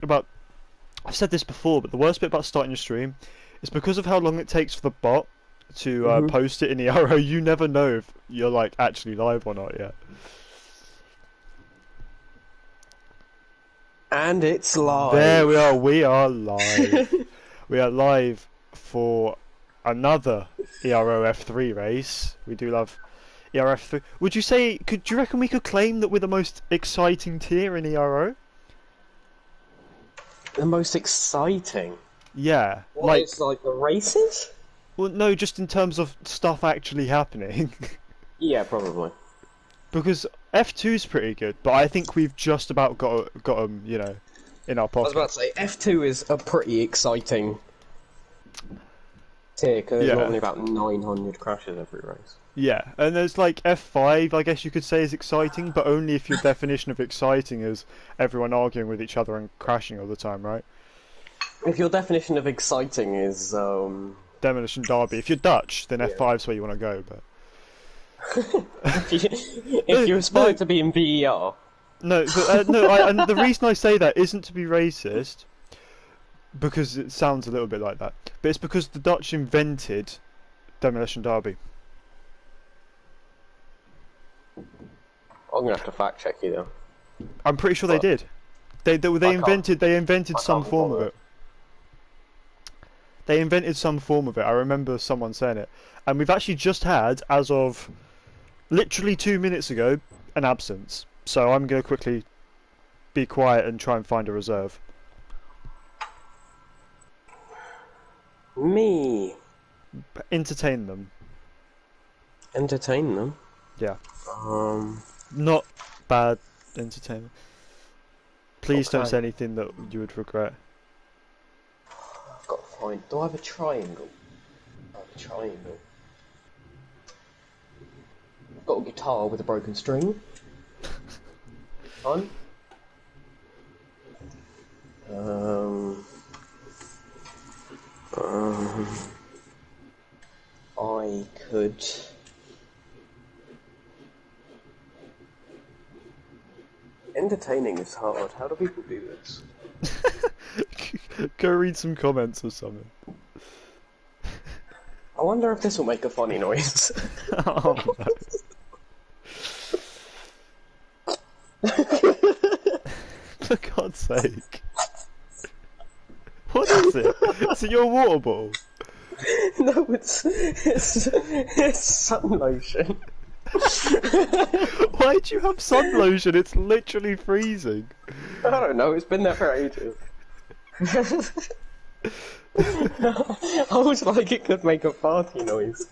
about I've said this before, but the worst bit about starting your stream is because of how long it takes for the bot to Hmm. post it in the arrow. You never know if you're like actually live or not yet. And it's There we are. live. We are live. We are live for another ERO F3 race. We do love ERO F3. Would you say? Do you reckon we could claim that we're the most exciting tier in ERO? The most exciting. Yeah, What like, is like the races? well, no, just in terms of stuff actually happening. Yeah, probably. Because F2's pretty good, but I think we've just about got them, you know, in our I was about pocket. to say F2 is a pretty exciting tier because there's Yeah, normally about 900 crashes every race. yeah, and there's like F5, I guess you could say is exciting, but only if your definition of exciting is everyone arguing with each other and crashing all the time, right? If your definition of exciting is Demolition Derby. If you're Dutch, then yeah. F5's where you want to go, but if no, you aspire no, to be in VER, no, but no. And the reason I say that isn't to be racist, because it sounds a little bit like that, but it's because the Dutch invented Demolition Derby. I'm gonna have to fact check you though. I'm pretty sure they But did. I can't. They invented I some can't be form of bothered. it. They invented some form of it. I remember someone saying it, and we've actually just had, as of literally 2 minutes ago, an absence. So I'm gonna quickly be quiet and try and find a reserve. Me Entertain them. entertain them. Yeah, Um. not bad entertainment. Please don't Okay. say anything that you would regret. I've got to find. Do I have a triangle? I have a triangle. I've got a guitar with a broken string. Fun. Um. Um. I could. Entertaining is hard. How do people do this? Go read some comments or something. I wonder if this will make a funny noise. Oh, no. For God's sake. What is it? Is it your water bottle? No, it's sun lotion. Why do you have sun lotion? It's literally freezing. I don't know. It's been there for ages. I was like, it could make a party noise.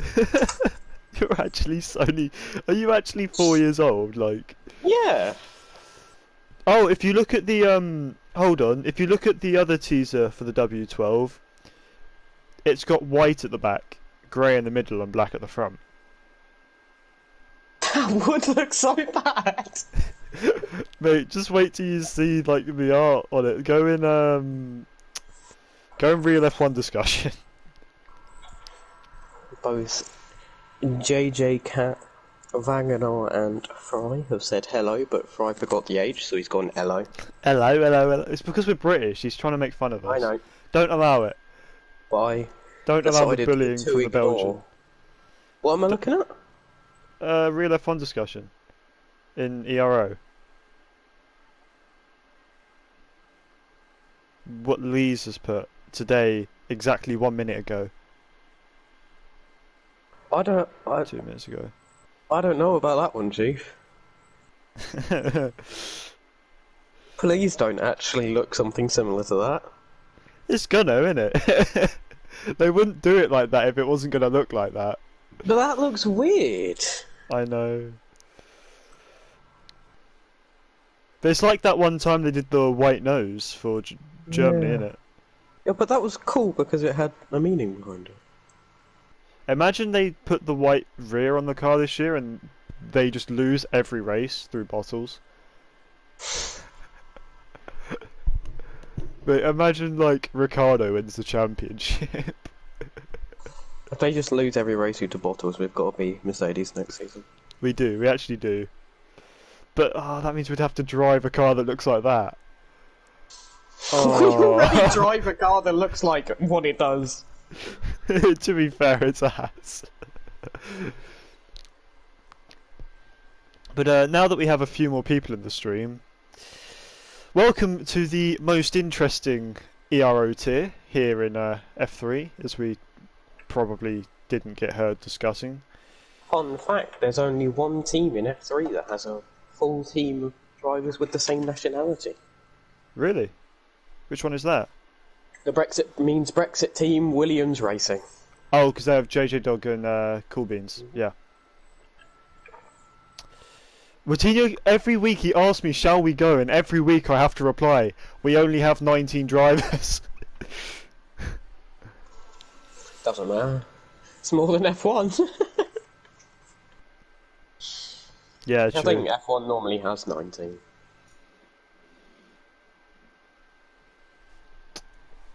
You're actually only. Are you actually 4 years old? Like. Yeah. Oh, if you look at the hold on. If you look at the other teaser for the W12, it's got white at the back, grey in the middle, and black at the front. That would look so bad. Mate, just wait till you see like the art on it. Go in real F1 discussion. Both JJ Cat, Wagner and Fry have said hello, but Fry forgot the age, so he's gone hello. Hello, hello, hello. It's because we're British. He's trying to make fun of us. I know. Don't allow it. Bye. Don't allow the Decided bullying to from the ignore. Belgian. What am I looking at? Real F1 discussion in ERO. What Lees has put today, exactly 1 minute ago, I don't. 2 minutes ago. I don't know about that one, Chief. Please don't actually look something similar to that. It's gonna, innit? They wouldn't do it like that if it wasn't gonna look like that. But that looks weird. I know. But it's like that one time they did the white nose for Germany, Yeah. innit? Yeah, but that was cool because it had a meaning behind it. Imagine they put the white rear on the car this year and they just lose every race through bottles. But imagine like Ricardo wins the championship. If they just lose every race due to bottles, we've got to be Mercedes next season. We actually do. But that means we'd have to drive a car that looks like that. We already Oh. drive a car that looks like what it does. To be fair, it's a Haas. But now that we have a few more people in the stream, welcome to the most interesting ERO tier here in F3, as we probably didn't get heard discussing. Fun fact, there's only one team in F3 that has a full team of drivers with the same nationality. Really? Which one is that? The Brexit team, Williams Racing. Oh, because they have JJ Dog and Cool Beans. Yeah. Routinho, every week he asks me, shall we go? And every week I have to reply, we only have 19 drivers. Doesn't matter. It's more than F1. Yeah, true. I think F1 normally has 19.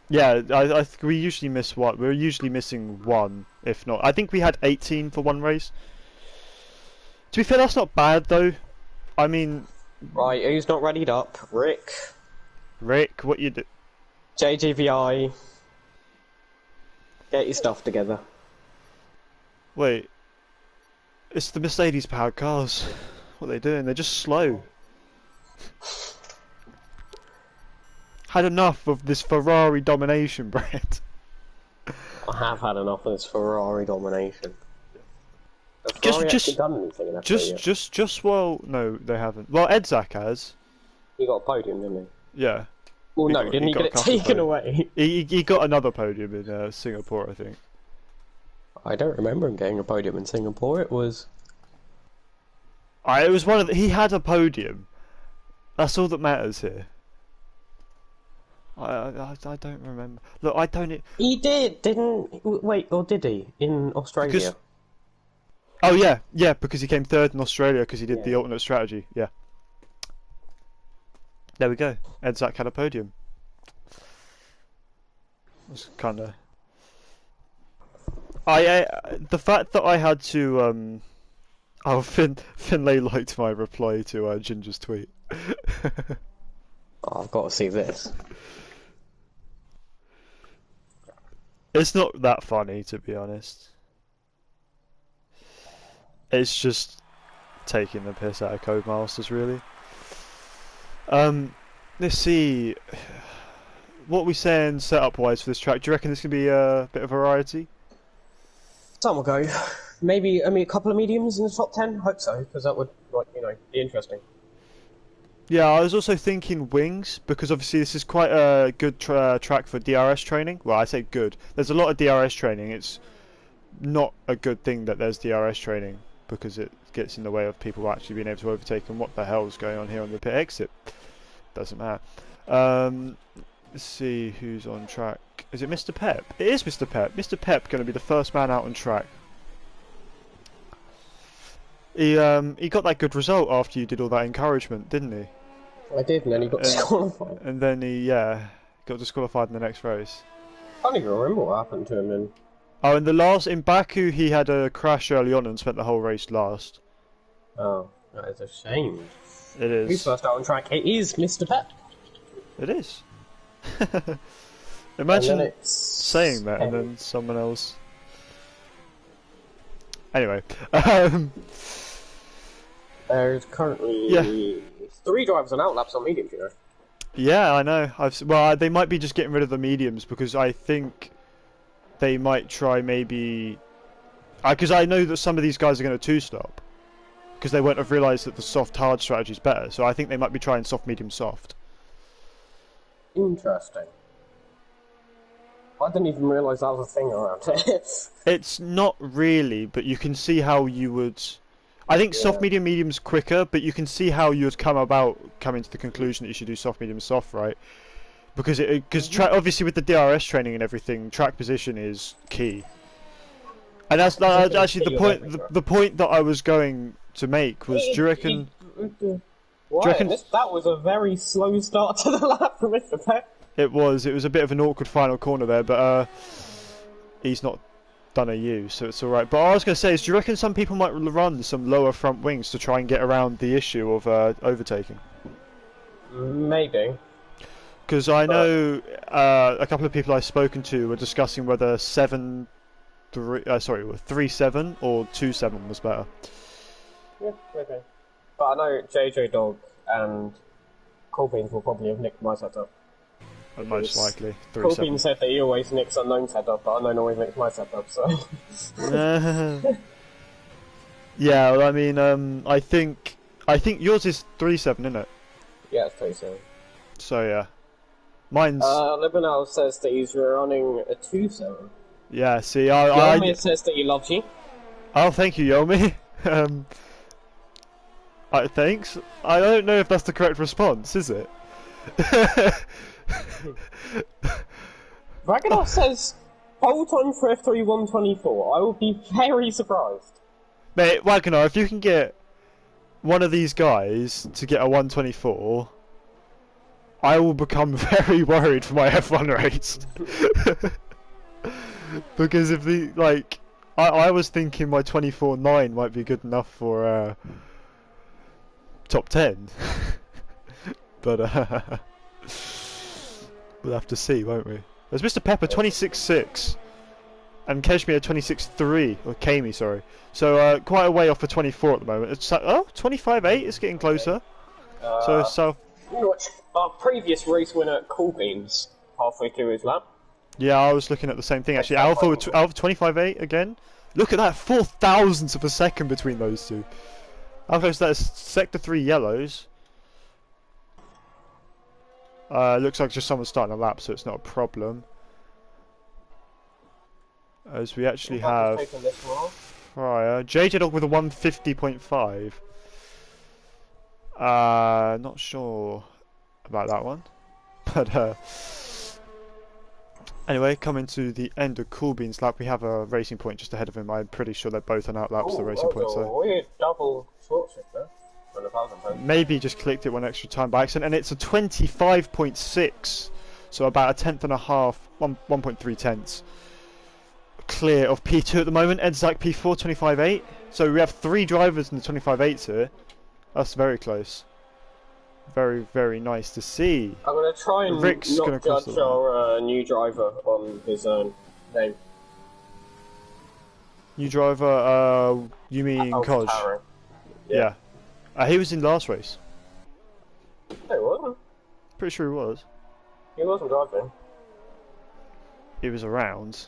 Yeah, I think we usually miss one. We're usually missing one, if not. I think we had 18 for one race. To be fair, that's not bad though. I mean, Right, who's not readied up? Rick, what you do? JGVI. Get your stuff together. Wait, it's the Mercedes-powered cars. What are they doing? They're just slow. Had enough of this Ferrari domination, Brett. I have had enough of this Ferrari domination. Have Just- Ferrari just- actually done anything in F3 yet? Just well, no, they haven't. Well, Edzak has. He got a podium, didn't he? Yeah, Well, He no, got- didn't he he got get a it couple of taken podiums. away? he got another podium in Singapore, I think. I don't remember him getting a podium in Singapore. It was... It was one of he had a podium. That's all that matters here. I don't remember. Look, I don't. He did, didn't... Wait, or did he? In Australia? Because- Oh yeah, because he came third in Australia because he did the Yeah. alternate strategy. Yeah. There we go. Edzak had a podium. It's kind of. The fact that I had to Oh, Finlay liked my reply to Ginger's tweet. Oh, I've got to see this. It's not that funny, to be honest. It's just taking the piss out of Codemasters, really. Let's see. What are we saying setup-wise for this track? Do you reckon this could be a bit of variety? Some will go. Maybe, a couple of mediums in the top 10? Hope so, because that would, like, be interesting. Yeah, I was also thinking wings, because obviously this is quite a good track for DRS training. Well, I say good. There's a lot of DRS training. It's not a good thing that there's DRS training, because it gets in the way of people actually being able to overtake, and what the hell is going on here on the pit exit? Doesn't matter. Let's see who's on track. Is it Mr. Pep? It is Mr. Pep. Mr. Pep going to be the first man out on track. He got that good result after you did all that encouragement, didn't he? I did, and then he got disqualified. And then he got disqualified in the next race. I don't even remember what happened to him in... Oh, in Baku he had a crash early on and spent the whole race last. Oh, that is a shame. It is. Who's first out on track? It is Mr. Pep. It is. Imagine And then it's saying that and Henry. then someone else. Anyway, There's currently 3 drivers on outlaps on mediums, yeah, I know. They might be just getting rid of the mediums because I think they might try maybe. Because I know that some of these guys are going to two-stop because they won't have realised that the soft-hard strategy is better. So I think they might be trying soft, medium, soft. Interesting. I didn't even realise that was a thing around here. It's not really, but you can see how you would. I think soft, medium, medium's quicker, but you can see how you would coming to the conclusion that you should do soft, medium, soft, right? Because obviously with the DRS training and everything, track position is key. And that's actually the point. The point that I was going to make was, do you reckon? That was a very slow start to the lap for Mr. Pep. It was a bit of an awkward final corner there, but he's not done a U, so it's alright. But what I was going to say is, do you reckon some people might run some lower front wings to try and get around the issue of overtaking? Maybe. Because I But know a couple of people I've spoken to were discussing whether 3-7 or 2-7 was better. yeah, okay. But I know JJ Dog and Corbin will probably have nicked my setup. Most likely Corbin 3-7. said that he always nicks unknown setup, but unknown always nicks my setup, so. Yeah, well, I mean, I think yours is 3-7, isn't it? Yeah, it's pretty soon. So yeah, mine's Libanel says that he's running a 2-7. yeah. See, Yomir says that he loves you. oh, thank you, Yomi. Thanks. I don't know if that's the correct response, is it? Vaganov says whole time for F3 124. I will be very surprised. Mate, Wagner, if you can get one of these guys to get a 124, I will become very worried for my F1 race. Because if I was thinking my 24.9 might be good enough for top 10. But we'll have to see, won't we? There's Mr. Pepper 26.6 and Keshmir 26.3, or Kami, sorry. So quite a way off for 24 at the moment. It's 25.8. It's getting closer. So Our previous race winner at Coolbeams halfway through his lap. yeah, I was looking at the same thing actually. Alpha 25.8 again. Look at that, 4 thousandths of a second between those two. Alpha's that is sector 3 yellows. Looks like just someone starting a lap, so it's not a problem. As we actually have Fryer, JJ Dog with a 150.5. Not sure about that one, but anyway, coming to the end of Coolbean's lap, we have a racing point just ahead of him. I'm pretty sure they're both on outlaps the racing point. So weird double short shift there. Maybe just clicked it one extra time by accident, and it's a 25.6, so about a tenth and a half, 1.3 tenths clear of P2 at the moment. Edzak P4 25.8, so we have 3 drivers in the 25.8s here. That's very close. Very, very nice to see. I'm going to try and Rick's not judge our new driver on his name. New driver, you mean Koj? Yeah. He was in last race. No, he wasn't. Pretty sure he was. He wasn't driving. He was around.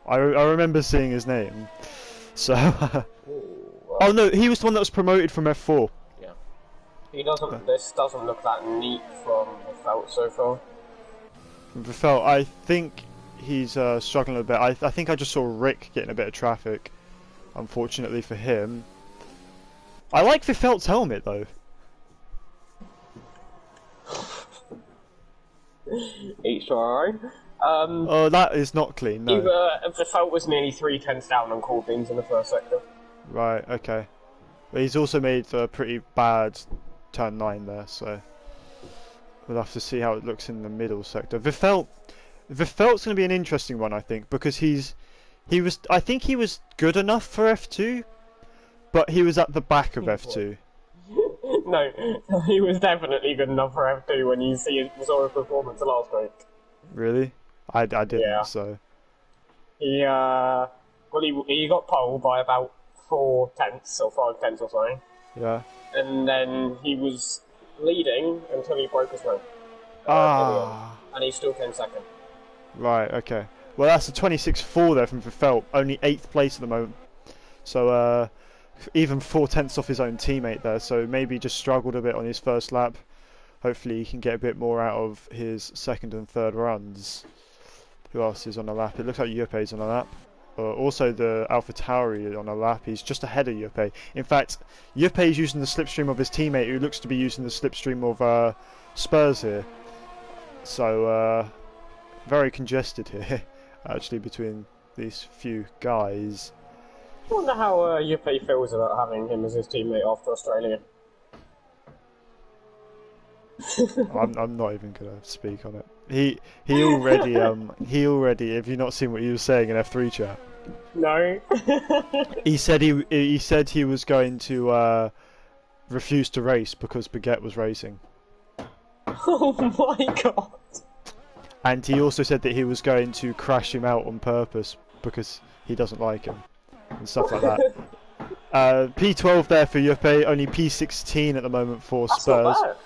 I remember seeing his name. So. Oh no, he was the one that was promoted from F4. Yeah. He doesn't. This doesn't look that neat from the felt so far. From the felt, I think he's struggling a bit. I think I just saw Rick getting a bit of traffic. Unfortunately for him. I like Vifelt's helmet though. Each to our own. Oh, that is not clean. No. Vifelt was nearly 3 tenths down on Corbins in the first sector. Right. Okay. But he's also made a pretty bad turn 9 there, so we'll have to see how it looks in the middle sector. Vifelt's going to be an interesting one, I think, because I think he was good enough for F2. But he was at the back of F2. No, he was definitely good enough for F2 when you saw his performance last week. Really? I didn't, yeah. So... He got pole by about 4 tenths or 5 tenths or something. Yeah. And then he was leading until he broke his rim. And he still came second. Right, okay. Well, that's a 26.4 there from Verfelt, only 8th place at the moment. So, even 4 tenths off his own teammate there, so maybe just struggled a bit on his first lap. Hopefully he can get a bit more out of his second and third runs. Who else is on a lap? It looks like Yupe's on a lap. Also the Alpha Tauri on a lap. He's just ahead of Yupe. In fact, Yupe is using the slipstream of his teammate, who looks to be using the slipstream of Spurs here. So very congested here, actually, between these few guys. I wonder how Yuppie feels about having him as his teammate after Australia. I'm not even gonna speak on it. He already have you not seen what he was saying in F3 chat? No. he said he was going to refuse to race because Baguette was racing. Oh my god. And he also said that he was going to crash him out on purpose because he doesn't like him and stuff like that. P12 there for Juppe, only P16 at the moment for Spurs. That's not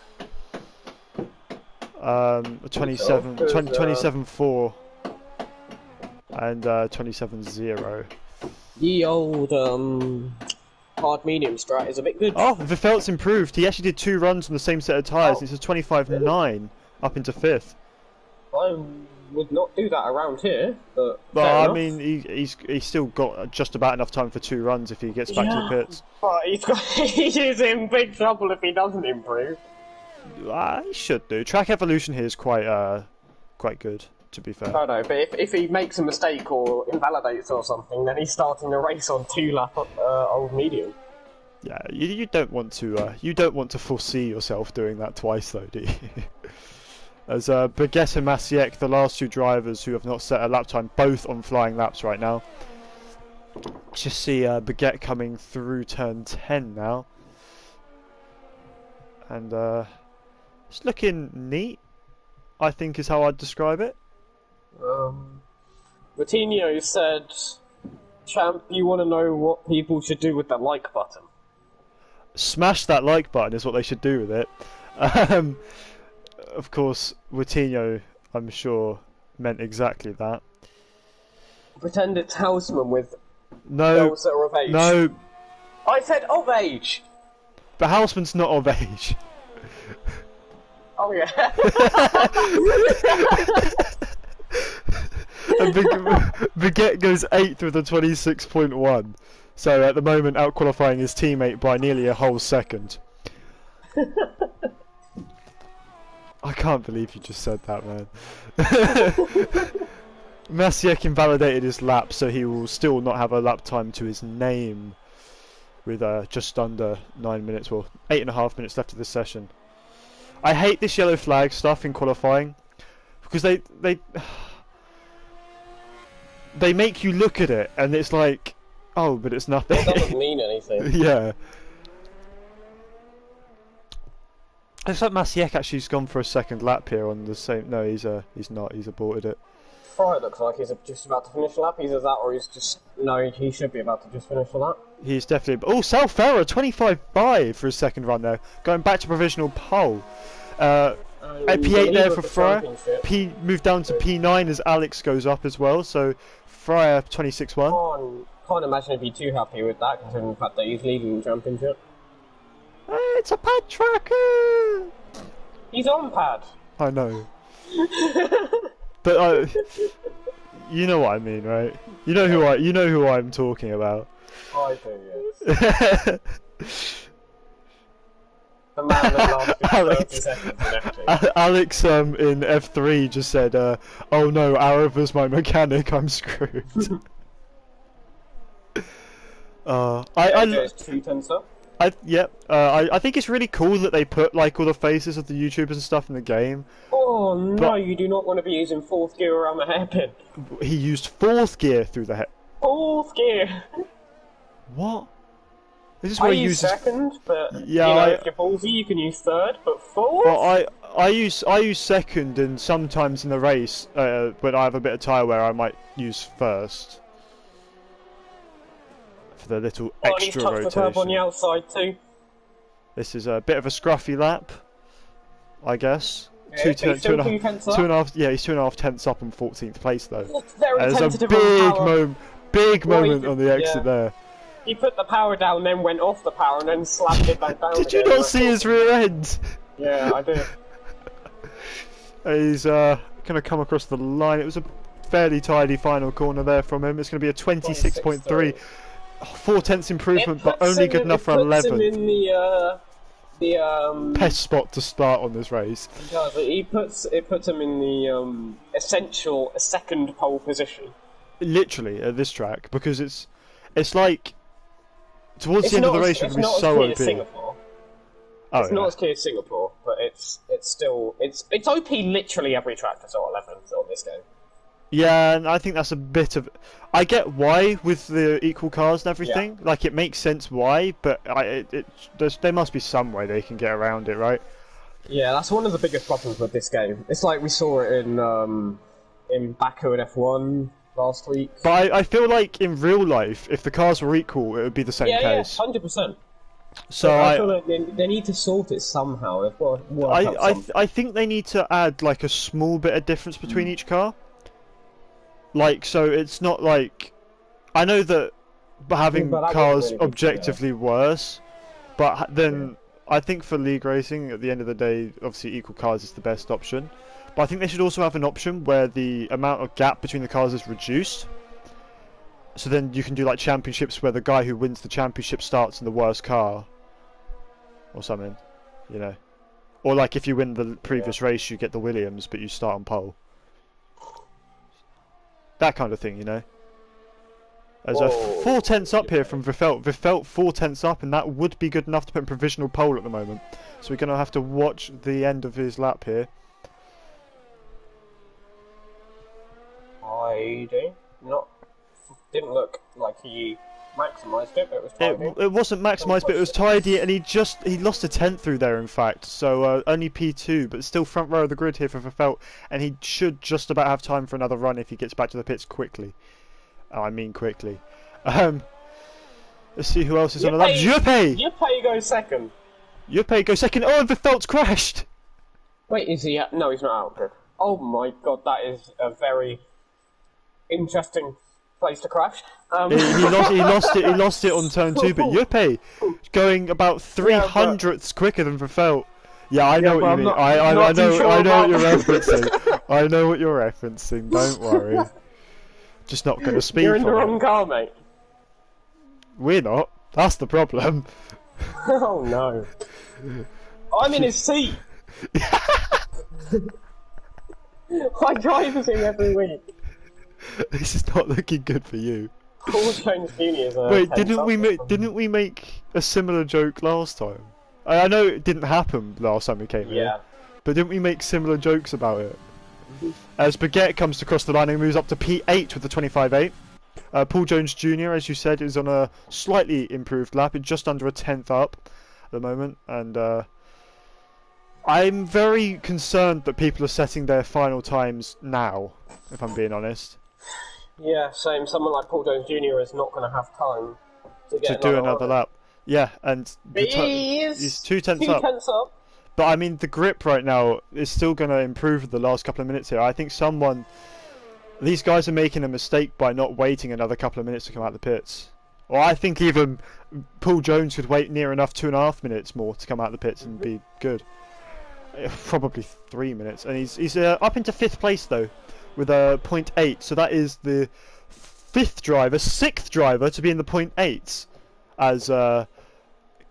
bad. 27-4 and 27-0. The old hard medium strat is a bit good. Oh, Vifelt's improved. He actually did 2 runs on the same set of tyres. It's a 25-9 up into 5th. I would not do that around here, but Well, I mean, he's still got just about enough time for 2 runs if he gets back to the pits. But he's in big trouble if he doesn't improve. He should do. Track evolution here is quite good, to be fair. I know, but if he makes a mistake or invalidates or something, then he's starting the race on 2 lap old medium. Yeah, you don't want to foresee yourself doing that twice, though, do you? As Baguette and Masiek, the last 2 drivers who have not set a lap time, both on flying laps right now. Just see Baguette coming through turn 10 now. And it's looking neat, I think is how I'd describe it. Coutinho said, "Champ, you want to know what people should do with the like button?" Smash that like button is what they should do with it. Of course, Coutinho, I'm sure, meant exactly that. Pretend it's Houseman with No, girls that are of age. no, I said of age! but Houseman's not of age. Oh yeah. And Baguette goes 8th with a 26.1. So at the moment, out qualifying his teammate by nearly a whole second. I can't believe you just said that, man. Masiek invalidated his lap, so he will still not have a lap time to his name with just under 9 minutes, well, 8.5 minutes left of this session. I hate this yellow flag stuff in qualifying because they make you look at it and it's like, oh, but it's nothing. It doesn't mean anything. Yeah. Looks like Masiek actually's gone for a second lap here on the same. No, he's not. He's aborted it. Fry looks like he's just about to finish a lap. Either that or he's just... No, he should be about to just finish a lap. He's definitely... Oh, Sal Ferrer, 25.5 for his second run there. Going back to provisional pole. P8 there for Fryer. P moved down to P9 as Alex goes up as well. So Fryer 26.1. Can't imagine he'd be too happy with that, considering the fact that he's leading the championship. It's a pad tracker! He's on pad. I know. But you know what I mean, right? You know who I'm talking about. I do, yes. The man that lasted 30 seconds in F2. Alex in F3 just said, "Oh no, Araba's my mechanic. I'm screwed." There's 2 tenths up. I think it's really cool that they put like all the faces of the YouTubers and stuff in the game. Oh no, you do not want to be using 4th gear around the hairpin. He used 4th gear through the 4th gear. What? This is where he uses 2nd, but yeah, if you're ballsy, you can use 3rd, but 4th. Well, I use 2nd, and sometimes in the race, when I have a bit of tyre wear, I might use 1st. The little extra rotation. The curb on the outside too. This is a bit of a scruffy lap, I guess. Yeah, He's 2.5 tenths up on 14th place though. Very There's a big moment on the exit there. He put the power down, then went off the power, and then slammed it back down. Did you not see his rear end? Yeah, I did. He's gonna come across the line. It was a fairly tidy final corner there from him. It's gonna be a 26.3. 4 tenths improvement, but only good enough for 11. It puts him in the best spot to start on this race. It puts him in the essential second pole position. Literally at this track, because it's like towards the end of the race, it can be so OP. It's not as key as Singapore, but it's still OP literally every track for sort of 11 on this game. Yeah, and I think that's a bit of... I get why with the equal cars and everything. Yeah. Like, it makes sense why, but there must be some way they can get around it, right? Yeah, that's one of the biggest problems with this game. It's like we saw it in Baku and F1 last week. But I feel like in real life, if the cars were equal, it would be the same case. 100%. So I feel like they need to sort it somehow. They've got to work out something. I think they need to add like a small bit of difference between each car. Like, so it's not like, I know that having cars really objectively worse, but then I think for league racing, at the end of the day, obviously equal cars is the best option. But I think they should also have an option where the amount of gap between the cars is reduced. So then you can do like championships where the guy who wins the championship starts in the worst car. Or something, you know. Or like if you win the previous race, you get the Williams, but you start on pole. That kind of thing, you know. There's a 4 tenths up here from Vifelt. Vifelt 4 tenths up, and that would be good enough to put in provisional pole at the moment. So we're going to have to watch the end of his lap here. Didn't look like he maximised it, but it was tidy. It wasn't maximised, but it was tidy, and he lost a tenth through there, in fact. So only P2, but still front row of the grid here for Vifelt, and he should just about have time for another run if he gets back to the pits quickly. Oh, I mean quickly. Let's see who else is on the lap. Juppé! Juppé goes second. Juppé goes second. Oh, and Vifelt's crashed! Wait, is he? No, he's not out. Good. Oh my god, that is a very interesting place to crash. He lost it on turn 2, but Juppé going about 300ths quicker than Vifelt. Yeah, I know what you mean. I know what you're referencing. I know what you're referencing. Don't worry. Just not going to speak. You're in the wrong car, mate. We're not. That's the problem. Oh no. I'm in his seat. I drive with him every week. This is not looking good for you. Paul Jones Jr. is Wait, didn't we make a similar joke last time? I know it didn't happen last time we came here, but didn't we make similar jokes about it? As Baguette comes across the line and moves up to P8 with the 25.8. Paul Jones Jr., as you said, is on a slightly improved lap, just under a tenth up at the moment, and I'm very concerned that people are setting their final times now, if I'm being honest. Yeah, same. Someone like Paul Jones Jr. is not going to have time to do another lap. Yeah, and he's 2 tenths up. But I mean, the grip right now is still going to improve the last couple of minutes here. I think these guys are making a mistake by not waiting another couple of minutes to come out the pits. Or I think even Paul Jones could wait near enough 2.5 minutes more to come out the pits and be good. Probably 3 minutes, and he's up into 5th place though, with a 0.8. So that is the 6th driver to be in the 0.8s, as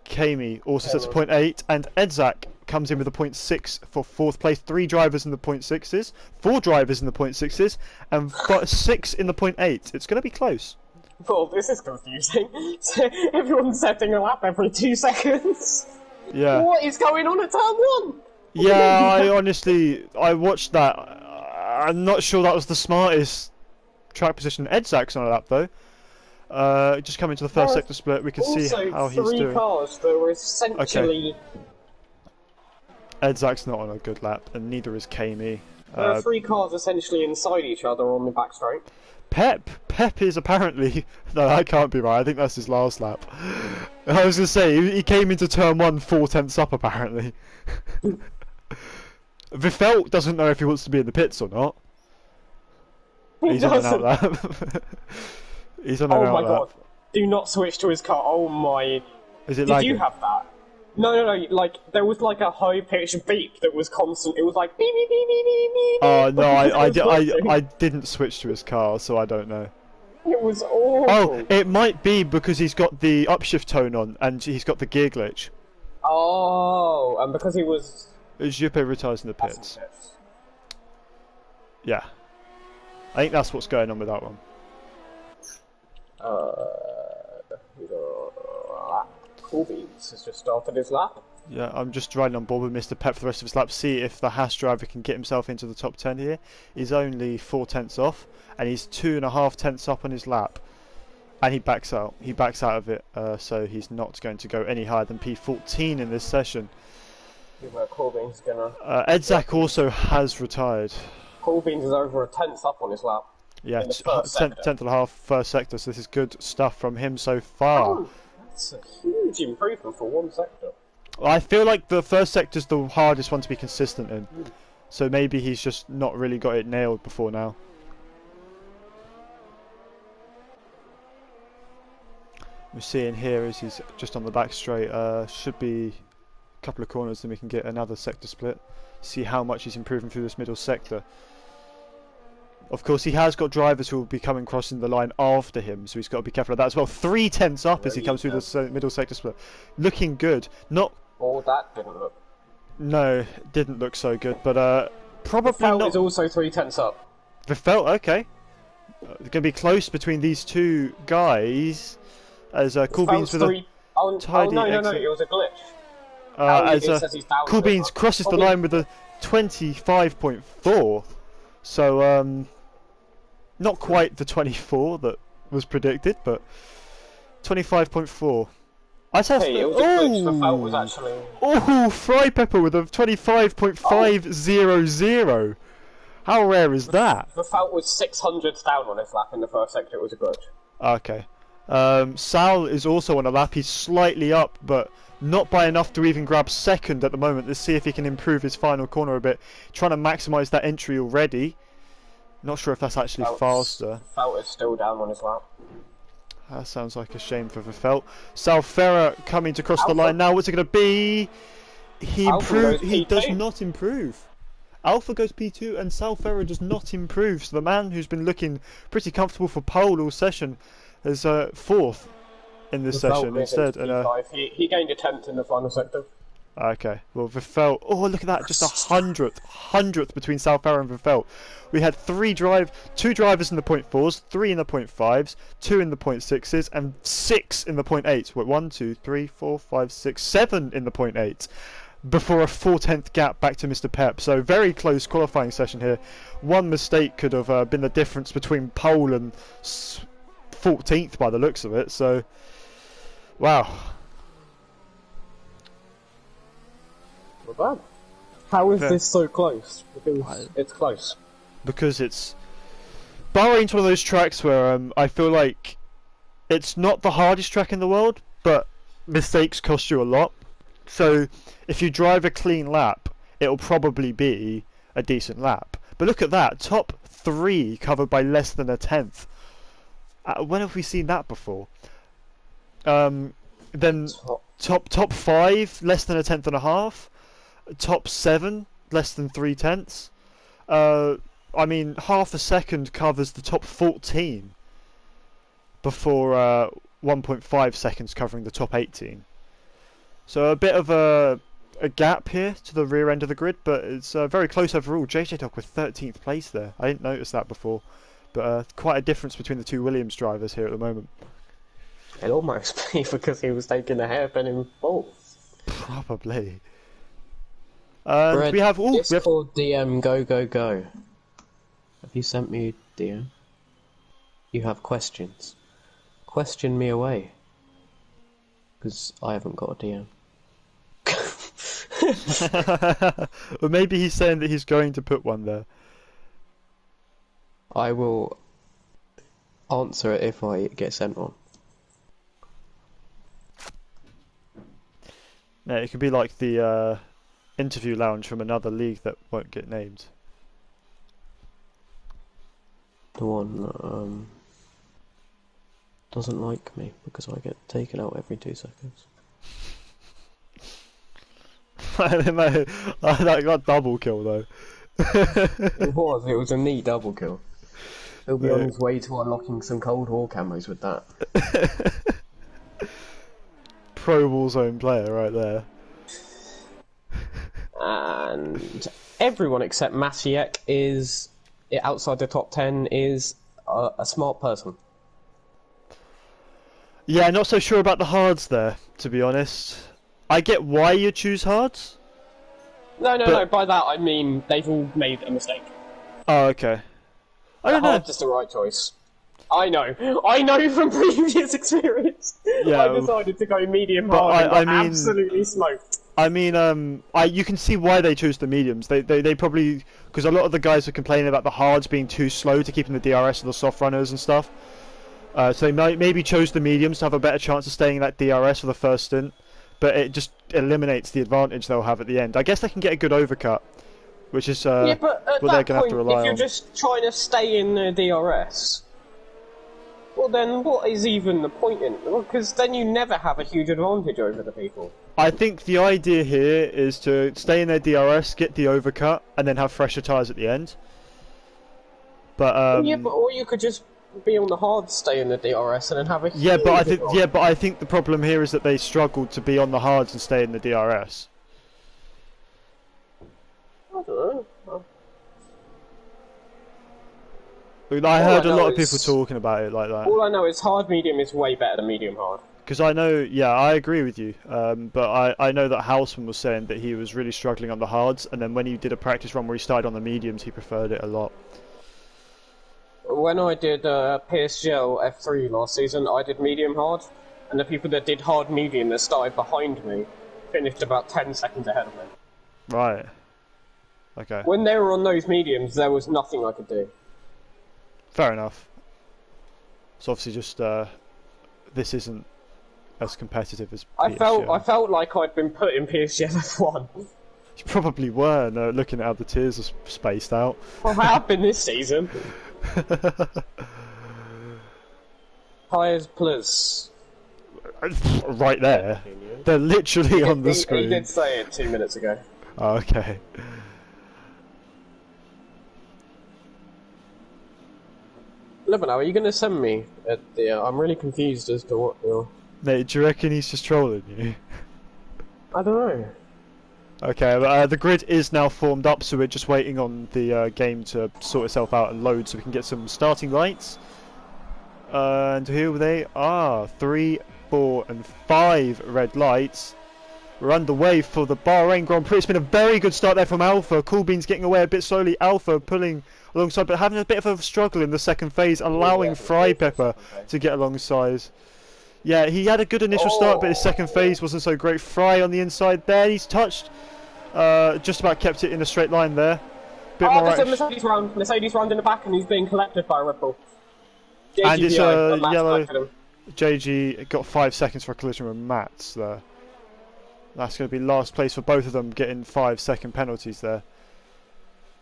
Kami also sets a 0.8, and Edzak comes in with a 0.6 for 4th place. 3 drivers in the 0.6s, 4 drivers in the 0.6s, and 6 in the 0.8. It's going to be close. Well, this is confusing. So everyone's setting a lap every 2 seconds. Yeah. What is going on at turn 1? Yeah, I watched that. I'm not sure that was the smartest track position. Edzak's on a lap though. Just coming to the first sector split, we can see how he's doing. 3 cars that were essentially... Okay. Edzak's not on a good lap, and neither is Kami. There are 3 cars essentially inside each other on the back straight. Pep is apparently... No, that can't be right. I think that's his last lap. I was going to say, he came into turn 1 4 tenths up apparently. Vifelt doesn't know if he wants to be in the pits or not. He's on an out lap. He's on an out lap. Oh my god. Do not switch to his car. Oh my... Is it lagging? Did you have that? No, like, there was like a high-pitched beep that was constant. It was like beep, beep, beep, beep, beep, beep. Oh, no, I didn't switch to his car, so I don't know. It was awful. Oh, it might be because he's got the upshift tone on, and he's got the gear glitch. Oh, and because he was... Is Juppé retires in the pits? Yeah. I think that's what's going on with that one. Cool Beans has just started his lap. Yeah, I'm just riding on board with Mr. Pep for the rest of his lap. See if the Haas driver can get himself into the top 10 here. He's only 4 tenths off, and he's 2.5 tenths up on his lap. And he backs out. He backs out of it, so he's not going to go any higher than P14 in this session. Where Corbyn's gonna... Edzak also has retired. Corbyn's is over a tenth up on his lap. Yeah, In the first sector. tenth and a half first sector, so this is good stuff from him so far. Oh, that's a huge improvement for one sector. I feel like the first sector's the hardest one to be consistent in. So maybe he's just not really got it nailed before now. We're seeing here as he's just on the back straight, should be a couple of corners, then we can get another sector split. See how much he's improving through this middle sector. Of course, he has got drivers who will be coming crossing the line after him, so he's got to be careful of that as well. 3 tenths up as he comes through the middle sector split. Looking good. Not... Oh, that didn't look... No, didn't look so good, but probably Vettel not... is also 3 tenths up. Vettel, okay. Going to be close between these two guys, as Corbyn's with three... a tidy no, exit. it was a glitch. As Corbyn's crosses the line with a 25.4, so not quite the 24 that was predicted, but 25.4. I said, hey, it was a glitch. The foul was actually... Oh, Fry Pepper with a 25.500. How rare is that? The foul was 600 down on his lap in the first sector. It was a glitch. Okay. Sal is also on a lap. He's slightly up, but not by enough to even grab second at the moment. Let's see if he can improve his final corner a bit. Trying to maximise that entry already. Not sure if that's actually faster. Felt is still down on his lap. That sounds like a shame for Vettel. Sal Ferrer coming to cross the line now. What's it going to be? He does not improve. Alpha goes P2 and Sal Ferrer does not improve. So the man who's been looking pretty comfortable for pole all session is fourth in this session instead. And he gained a 10th in the final sector. Okay, well Vettel, oh look at that, just a hundredth between Sal Ferrer and Vettel. We had two drivers in the 0.4s, 3 in the 0.5s, 2 in the 0.6s, and 6 in the 0.8s. Wait, 1, 2, 3, 4, 5, 6, 7 in the 0.8s. Before a 4/10 gap back to Mr. Pep. So very close qualifying session here. One mistake could have been the difference between pole and 14th by the looks of it. So, wow. Not bad. How is this so close? Because it's close. Because it's... Bahrain's one of those tracks where I feel like it's not the hardest track in the world, but mistakes cost you a lot. So if you drive a clean lap, it'll probably be a decent lap. But look at that, top 3 covered by less than a tenth. When have we seen that before? Then top 5, less than a tenth and a half. Top 7, less than 3 tenths. I mean, half a second covers the top 14 before 1.5 seconds covering the top 18. So a bit of a gap here to the rear end of the grid, but it's very close overall. JJ Dog with 13th place there. I didn't notice that before, but quite a difference between the two Williams drivers here at the moment. It'll almost be because he was taking a hairpin in fourth. Probably. Brett, we have Discord DM go. Have you sent me a DM? You have questions. Question me away. Because I haven't got a DM. Well, maybe he's saying that he's going to put one there. I will answer it if I get sent one. Yeah, it could be like the interview lounge from another league that won't get named. The one that doesn't like me because I get taken out every 2 seconds. That got double kill though. It was a neat double kill. He'll be on his way to unlocking some Cold War camos with that. Pro Warzone player right there. And everyone except Masiek is outside the top 10 is a smart person. Yeah, not so sure about the hards there, to be honest. I get why you choose hards. No, by that I mean they've all made a mistake. Oh, okay. I don't know. Hards is the right choice. I know from previous experience. Yeah, I decided to go medium hard and got absolutely smoked. I mean, you can see why they chose the mediums. They probably, because a lot of the guys are complaining about the hards being too slow to keep in the DRS and the soft runners and stuff. So they maybe chose the mediums to have a better chance of staying in that DRS for the first stint, but it just eliminates the advantage they'll have at the end. I guess they can get a good overcut, which is Yeah, but at what they're that going to have point, to rely if you're on. just trying to stay in the DRS, well then what is even the point in it? Because then you never have a huge advantage over the people. I think the idea here is to stay in their DRS, get the overcut, and then have fresher tyres at the end. But Yeah, but or you could just be on the hard, stay in the DRS, and then have a huge but advantage. I think the problem here is that they struggled to be on the hards and stay in the DRS. I don't know. I heard a know lot of is- people talking about it like that. All I know is hard medium is way better than medium hard. Because I know, yeah, I agree with you. But I know that Houseman was saying that he was really struggling on the hards, and then when he did a practice run where he started on the mediums, he preferred it a lot. When I did PSGL F3 last season, I did medium hard, and the people that did hard medium that started behind me finished about 10 seconds ahead of me. Right. Okay. When they were on those mediums, there was nothing I could do. Fair enough. It's obviously just this isn't as competitive as I PSGL. felt like I'd been put in PSGL F1. You probably were, looking at how the tiers are spaced out. Well, I have been this season. Tyres plus. Right there. They're literally on the screen. He did say it 2 minutes ago. Oh, okay. Levin, are you going to send me at the? I'm really confused as to what you're. Mate, do you reckon he's just trolling you? I don't know. Okay, the grid is now formed up, so we're just waiting on the game to sort itself out and load so we can get some starting lights. And here they are, 3, 4 and 5 red lights. We're underway for the Bahrain Grand Prix. It's been a very good start there from Alpha. Coolbean's getting away a bit slowly. Alpha pulling alongside, but having a bit of a struggle in the second phase, allowing Fry Pepper to get alongside. Yeah, he had a good initial start, but his second phase wasn't so great. Fry on the inside there, he's touched. Just about kept it in a straight line there. Bit more there's a action. Mercedes round in the back, and he's being collected by a Red Bull. And it's JGBI, Matt's yellow. collected him. JG got 5 seconds for a collision with Mats there. That's going to be last place for both of them, getting 5-second penalties there.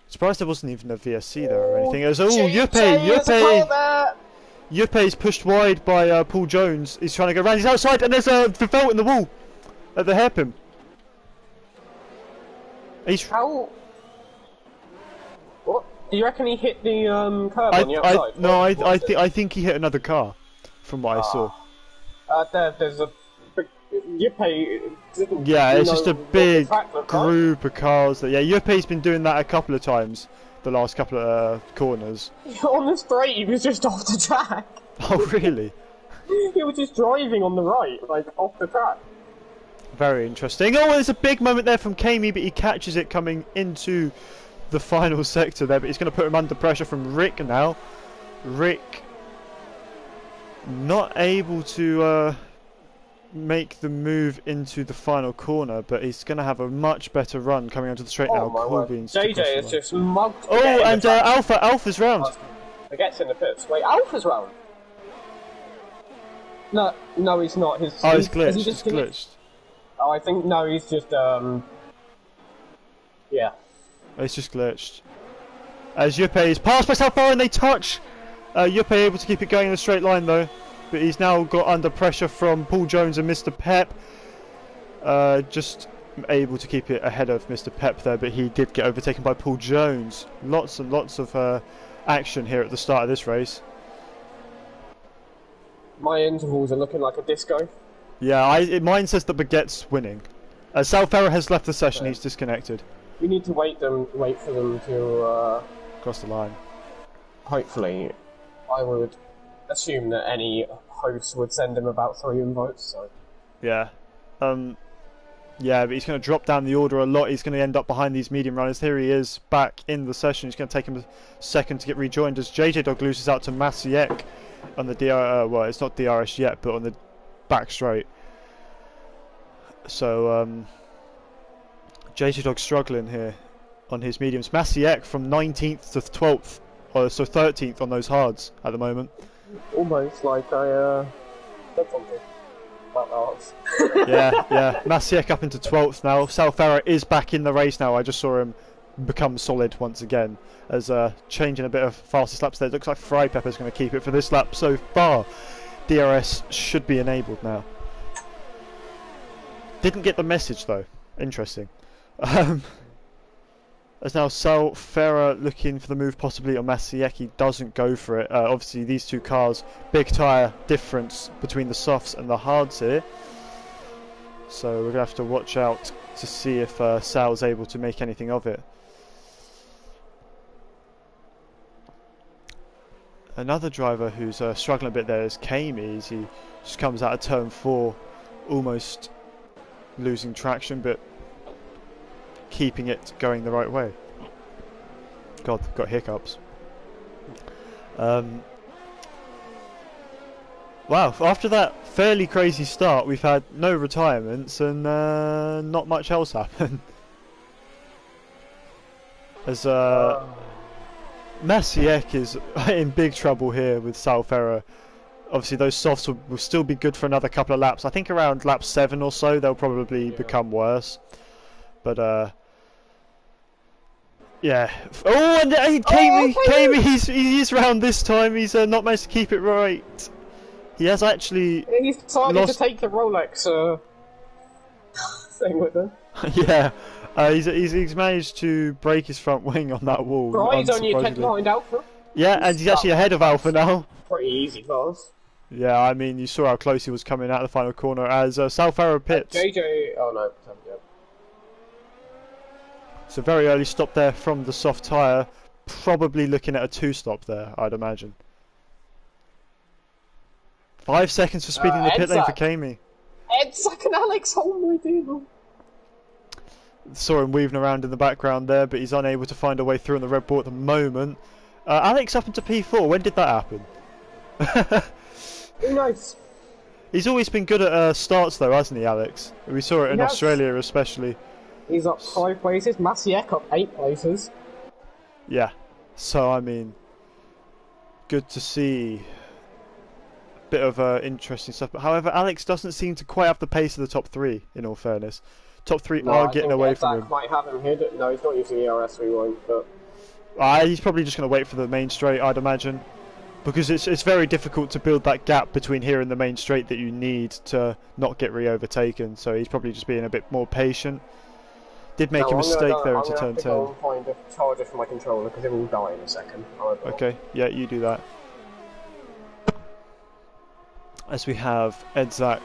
Surprised there wasn't even a VSC there or anything. It was, Yuppie's pushed wide by Paul Jones. He's trying to go round. He's outside, and there's a default in the wall at the hairpin. He's. How? What? Do you reckon he hit the curb on the outside? No, I think he hit another car, from what I saw. There's a big Yuppie. Yeah, it's just a big group of cars. Yeah, Yuppie's been doing that a couple of times, the last couple of corners. On the straight, he was just off the track. Oh, really? He was just driving on the right, like off the track. Very interesting. Oh, there's a big moment there from Kamey, but he catches it coming into the final sector there, but he's going to put him under pressure from Rick now. Rick not able to make the move into the final corner, but he's going to have a much better run coming onto the straight now. JJ is just mugged. Oh, and Alpha's round. He gets in the pits. Wait, Alpha's round? No, he's not. He's glitched. He's glitched. Oh, I think, no, he's just, yeah. It's just glitched. As Yuppie is passed by South Bar and they touch. Yuppie able to keep it going in a straight line though. But he's now got under pressure from Paul Jones and Mr. Pep. Just able to keep it ahead of Mr. Pep there, but he did get overtaken by Paul Jones. Lots and lots of action here at the start of this race. My intervals are looking like a disco. Yeah, mine says that Baguette's winning. Sal Ferrer has left the session, he's disconnected. We need to wait for them to cross the line. Hopefully, I would assume that any host would send him about 3 invites. So. Yeah, yeah, but he's going to drop down the order a lot. He's going to end up behind these medium runners. Here he is back in the session. It's going to take him a second to get rejoined as JJ Dog loses out to Masiek on the well, it's not DRS yet, but on the back straight. So JJ Dog struggling here on his mediums. Masiek from 19th to 12th, so 13th on those hards at the moment. Almost like I said something about the hards. Yeah. Masiek up into 12th now. Salfera is back in the race now. I just saw him become solid once again as changing a bit of fastest laps there. It looks like Fry Pepper's going to keep it for this lap so far. DRS should be enabled now. Didn't get the message though. Interesting. As now Salfera looking for the move possibly on Masieki, doesn't go for it. Obviously these two cars, big tyre difference between the softs and the hards here. So we're going to have to watch out to see if Sal's able to make anything of it. Another driver who's struggling a bit there is Kamey. He just comes out of turn 4 almost losing traction but keeping it going the right way. God, got hiccups. Wow, after that fairly crazy start we've had no retirements and not much else happen. As Masiek is in big trouble here with Salfera. Obviously those softs will still be good for another couple of laps. I think around lap 7 or so they'll probably become worse. But yeah. Oh, and Kamey, he is round this time. He's not managed to keep it right. He has actually. He's decided to take the Rolex thing with him. Yeah. He's managed to break his front wing on that wall. Right, on your head behind Alpha. Yeah, and he's actually ahead of Alpha now. Pretty easy pass. Yeah, I mean, you saw how close he was coming out of the final corner as Salfera pits. JJ, oh no, yeah. So very early stop there from the soft tyre. Probably looking at a 2-stop there, I'd imagine. 5 seconds for speeding the pit lane for Kamey. Edzak and Alex, oh my dear. Saw him weaving around in the background there, but he's unable to find a way through on the Red Bull at the moment. Alex up into P4, when did that happen? Who knows? He's always been good at starts though, hasn't he, Alex? We saw it in Australia especially. He's up 5 places, Masiek up 8 places. Yeah, so I mean, good to see a bit of interesting stuff. But however, Alex doesn't seem to quite have the pace of the top 3, in all fairness. Top 3 are getting away from him. Might have him hit. No, he's not using ERS, we won't, but... He's probably just going to wait for the main straight, I'd imagine. Because it's very difficult to build that gap between here and the main straight that you need to not get re-overtaken. So he's probably just being a bit more patient. Did make a mistake there into turn 10. I'm going to find a charger for my controller because it will die in a second. Okay, yeah, you do that. As we have Edzak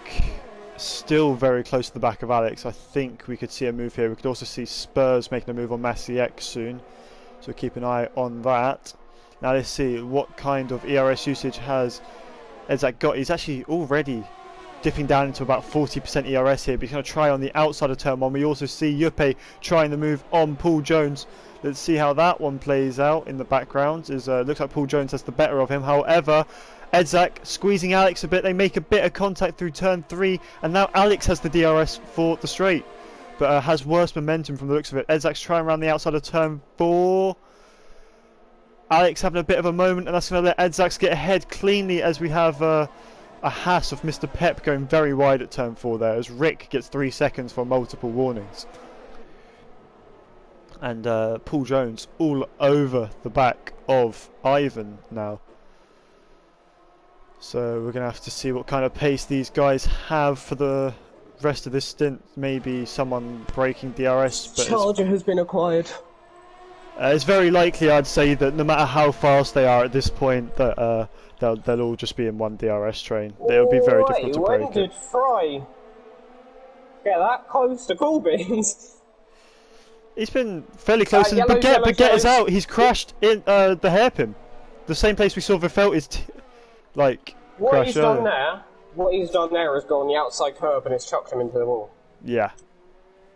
still very close to the back of Alex. I think we could see a move here. We could also see Spurs making a move on Masiek soon. So keep an eye on that. Now let's see what kind of ERS usage has Edzak got. He's actually already dipping down into about 40% ERS here, but he's going to try on the outside of turn 1. We also see Yuppe trying the move on Paul Jones. Let's see how that one plays out in the background. Looks like Paul Jones has the better of him. However, Edzak squeezing Alex a bit. They make a bit of contact through turn 3, and now Alex has the DRS for the straight, but has worse momentum from the looks of it. Edzak's trying around the outside of turn 4. Alex having a bit of a moment, and that's going to let Edzak get ahead cleanly as we have a Haas of Mr. Pep going very wide at turn 4 there, as Rick gets 3 seconds for multiple warnings. And Paul Jones all over the back of Ivan now. So we're going to have to see what kind of pace these guys have for the rest of this stint. Maybe someone breaking DRS. But Charger has been acquired. It's very likely, I'd say, that no matter how fast they are at this point, that they'll all just be in one DRS train. It would be very difficult to break when did Fry get that close to Corbyn's? He's been fairly close, and Baguette is out. He's crashed in the hairpin, the same place we saw Verfelt is What he's done there is gone on the outside curb and it's chucked him into the wall. Yeah,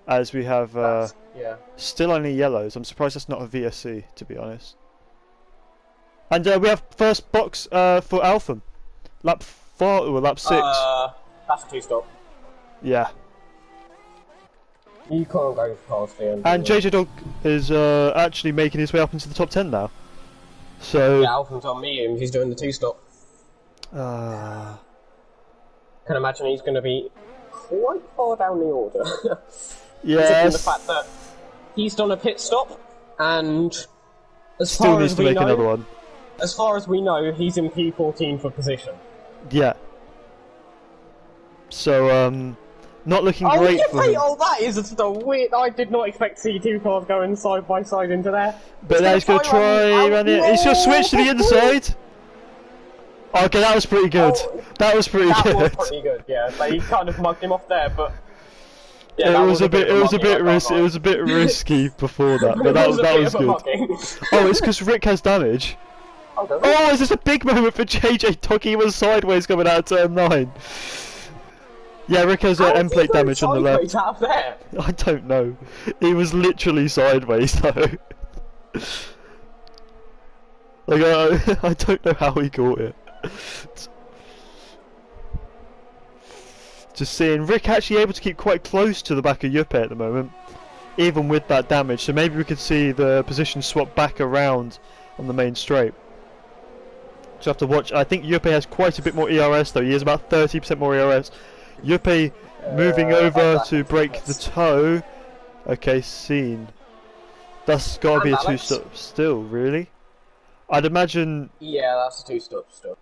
as we have still only yellows. I'm surprised that's not a VSC, to be honest. And we have first box for Alpha, lap 4 or lap 6. That's a 2-stop. Yeah. You can't go past the end. And JJ Dog is actually making his way up into the top 10 now. So. Yeah, Alpham's on mediums. He's doing the 2-stop. Uh, Can imagine he's going to be quite far down the order. yes. The fact that he's done a pit stop, and as Still far needs as to we make know, another one. as far as we know, he's in P14 for position. Yeah. So, not looking great for him. Oh, that is just a weird. I did not expect to see two cars going side by side into there. But now he's going to try run it. He's going to switch to the inside. Okay, that was pretty good. That was pretty good. That was pretty good, yeah. But he kind of mugged him off there, but yeah, it was a bit risky before that, but that was good. Oh, it's because Rick has damage. Oh, is this a big moment for JJ Dog? He was sideways coming out of turn 9. Yeah, Rick has end plate damage on the left. Out there? I don't know. He was literally sideways though. Like I don't know how he caught it. Just seeing Rick actually able to keep quite close to the back of Yuppe at the moment, even with that damage. So maybe we could see the position swap back around on the main straight. So have to watch. I think Yuppe has quite a bit more ERS though. He has about 30% more ERS. Yuppe moving over to break the toe. Okay, seen. That's got to be a 2-stop still, really. I'd imagine. Yeah, that's a 2-stop still.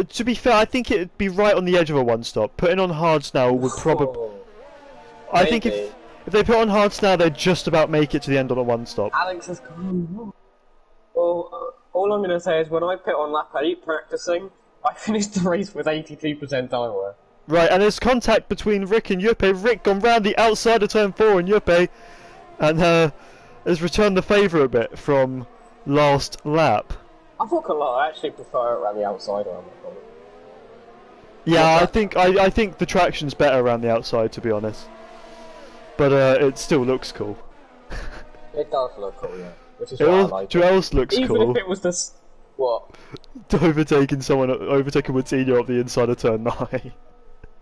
To be fair, I think it'd be right on the edge of a 1-stop. Putting on hards now would probably. I think if they put on hards now, they'd just about make it to the end on a 1-stop. Alex has come. Well, all I'm going to say is when I put on lap 8 practicing, I finished the race with 82% tire wear. Right, and there's contact between Rick and Yuppe. Rick gone round the outside of turn 4 and Yuppe, and has returned the favour a bit from last lap. I'm not gonna lie, I actually prefer it around the outside around the corner. Yeah, I think the traction's better around the outside, to be honest. But it still looks cool. It does look cool, yeah. Which is what I like. What else looks Even cool? if it was this... What? Overtaking Woodsenior off the inside of turn 9.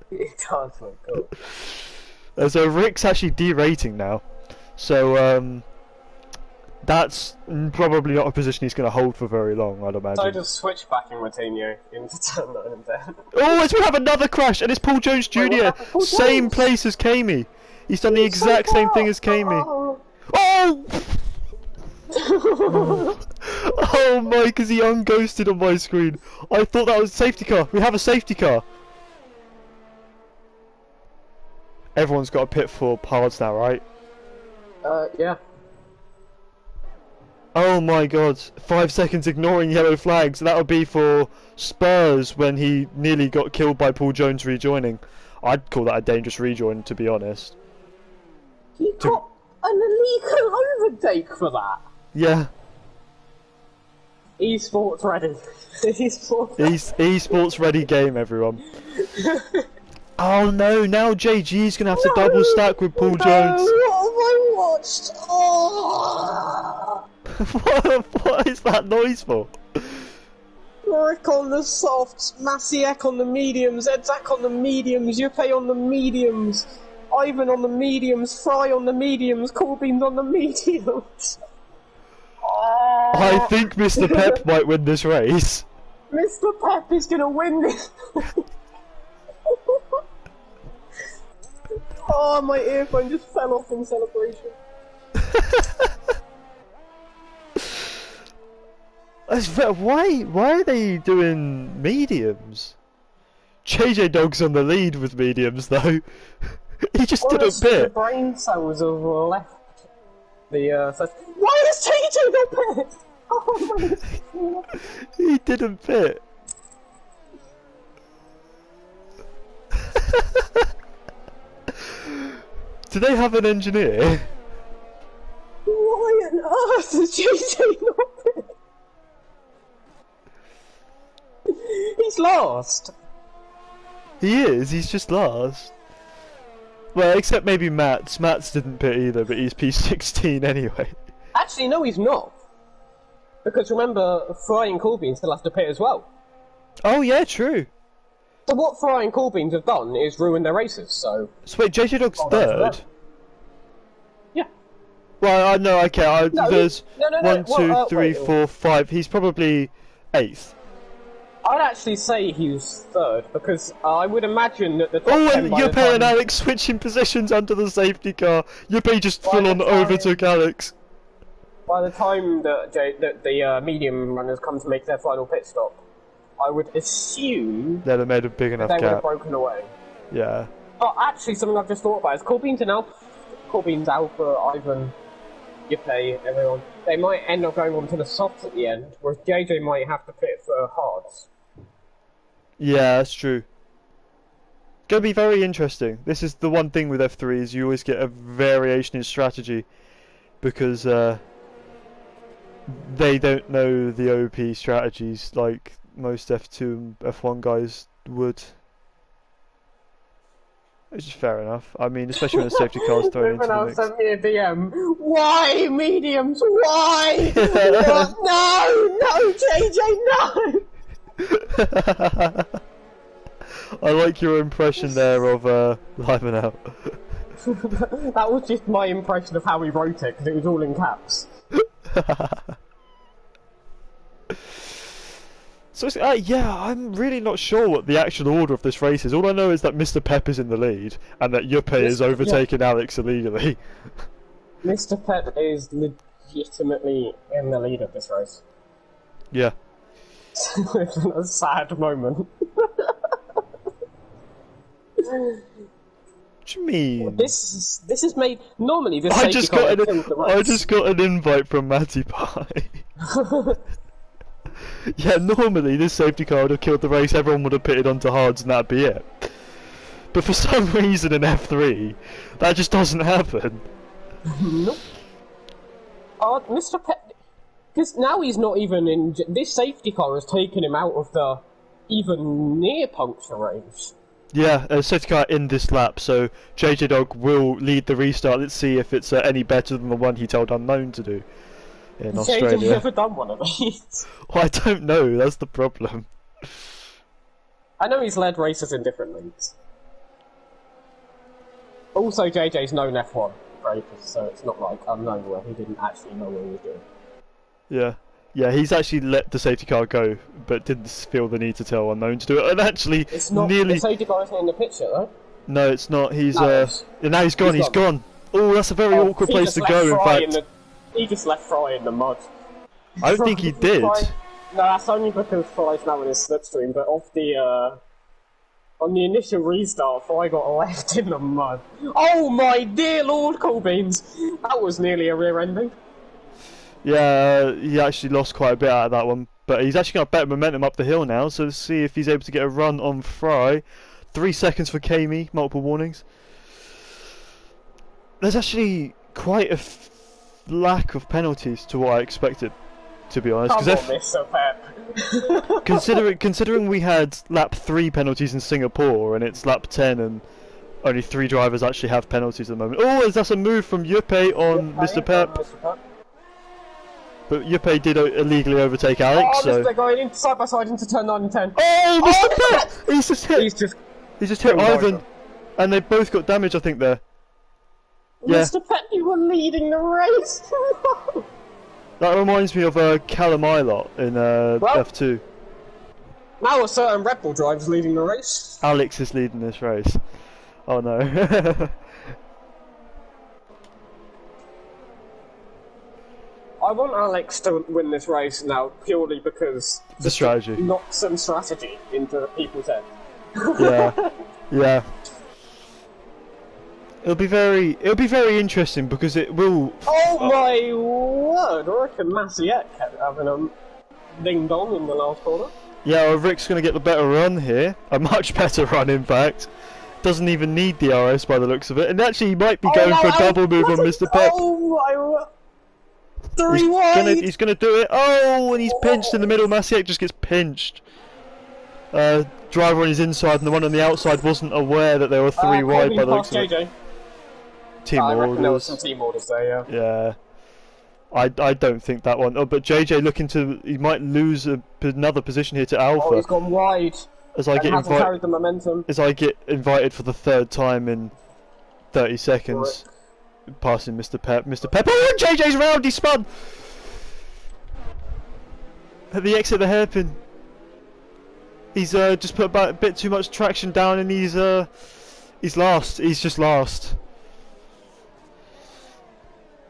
It does look cool. So Rick's actually derating now. So, that's probably not a position he's going to hold for very long, I'd imagine. So just switch back in Coutinho into turn 9 and 10. Oh, it's going to have another crash, and it's Paul Jones Jr. Same place as Kamey. He's done the exact same thing as Kamey. Oh! Oh my, because he unghosted on my screen. I thought that was a safety car. We have a safety car. Everyone's got a pit for hards now, right? Yeah. Oh my god, 5 seconds ignoring yellow flags. That would be for Spurs when he nearly got killed by Paul Jones rejoining. I'd call that a dangerous rejoin, to be honest. He got an illegal overtake for that. Yeah. Esports ready. Esports ready game, everyone. Oh no, now JG's going to have to double stack with Paul Jones. What have I watched? Oh. What is that noise for? Rick on the softs, Masiek on the mediums, Edzak on the mediums, Yuppe on the mediums, Ivan on the mediums, Fry on the mediums, Corbyn's on the mediums. I think Mr. Pep might win this race. Mr. Pep is gonna win this. Oh, my earphone just fell off in celebration. Why are they doing mediums? JJ Dog's on the lead with mediums though. He just didn't pit. The brain cells have left the Why is JJ not pit? Oh my. He didn't pit. Do they have an engineer? Why on earth is JJ not pit? He's lost. He is, he's just last. Well, except maybe Mats. Mats didn't pit either, but he's P16 anyway. Actually, no, he's not. Because remember, Fry and Corbyn still have to pit as well. Oh yeah, true. So what Fry and Corbyn have done is ruin their races, so... So wait, JJ Dog's third? Well, I know. Okay, No, there's no, no, no. one, two, Well, three, wait. 4, 5. He's probably 8th. I'd actually say he was third because I would imagine that the top Oh, 10 and by the Yuppie and time, Alex switching positions under the safety car. Yuppie just By full the on time- overtook Alex. by the time that the medium runners come to make their final pit stop, I would assume They'd have made a big enough they would have gap. broken away. Yeah. But actually, something I've just thought about is Corbyn's Alpha, Ivan, Yuppie, everyone. They might end up going on to the softs at the end, whereas JJ might have to pit for hards. Yeah, that's true. Gonna be very interesting. This is the one thing with F3 is you always get a variation in strategy because they don't know the OP strategies like most F2 and F1 guys would. Which is fair enough. I mean, especially when a safety car is thrown into Everyone the else mix. sent me a DM. Why mediums? Why? What? No, JJ, no! I like your impression there of Live and Out. That was just my impression of how he wrote it, because it was all in caps. So yeah, I'm really not sure what the actual order of this race is. All I know is that Mr. Pep is in the lead and that Yuppie is overtaking Alex illegally. Mr. Pet is legitimately in the lead of this race. Yeah. It's a sad moment. What do you mean? This is made normally. This I safety just car got would kill the race. I just got an invite from Matty Pie. Yeah, normally this safety car would have killed the race, everyone would have pitted onto hards and that'd be it. But for some reason in F3, that just doesn't happen. Nope. Mr. Pet, because now he's not even in. This safety car has taken him out of the even near puncture range. Yeah, safety car in this lap, so JJ Dog will lead the restart. Let's see if it's any better than the one he told Unknown to do in JJ's Australia. never done one of these. Well, I don't know, that's the problem. I know he's led races in different leagues. Also, JJ's known F1 races, so it's not like Unknown where he didn't actually know what he was doing. Yeah. Yeah, he's actually let the safety car go, but didn't feel the need to tell Unknown to do it. And actually, It's not. nearly. The safety car isn't in the picture, though. No, it's not. He's No, it's- now he's gone. He's gone. Oh, that's a very awkward He place just to left go. In Fry fact, he just left Fry in the mud. I don't think he did. No, that's only because Fry's now in his slipstream, but off the, on the initial restart, Fry got left in the mud. Oh my dear Lord, Coolbeans! That was nearly a rear ending. Yeah, he actually lost quite a bit out of that one, but he's actually got better momentum up the hill now. So let's see if he's able to get a run on Fry. 3 seconds for Kami. Multiple warnings. There's actually quite a lack of penalties to what I expected, to be honest. Come on, Mr. Pep. Considering we had lap 3 penalties in Singapore and it's lap 10 and only 3 drivers actually have penalties at the moment. Oh, that's a move from Yuppie on Mr. Pep. But Yuppie did illegally overtake Alex. Oh, So. they're going in side by side into turn 9 and 10. Oh, Mr. Pep! He's just hit. He's just hit killed Ivan, Ivan. and they both got damage. I think there. Yeah. Mr. Pet, you were leading the race. That reminds me of Callum Ilott in F2. Now a certain Red Bull driver's leading the race. Alex is leading this race. Oh no. I want Alex to win this race now purely because The strategy. knock some strategy into people's head. Yeah. Yeah. It'll be very interesting because it will. Oh my word! I reckon Massiek kept having a ding dong in the last corner. Yeah, well, Rick's going to get the better run here. A much better run, in fact. Doesn't even need DRS by the looks of it. And actually, he might be going for a double move on Mr. Pep. Oh my word! Three wide! He's gonna do it. Oh, and he's pinched in the middle. Massiek just gets pinched. Driver on his inside and the one on the outside wasn't aware that there were 3 wide by the looks of it. JJ. Team I reckon there was orders. some team orders there, yeah. Yeah. I don't think that one. Oh, but JJ looking to. He might lose another position here to Alpha. Oh, he's gone wide. as I And get hasn't carried the momentum. as I get invited for the 3rd time in 30 seconds. Passing Mr. Pep. Mr. Pep. Oh, JJ's round. He spun at the exit of the hairpin. He's just put about a bit too much traction down, and he's last. He's just last.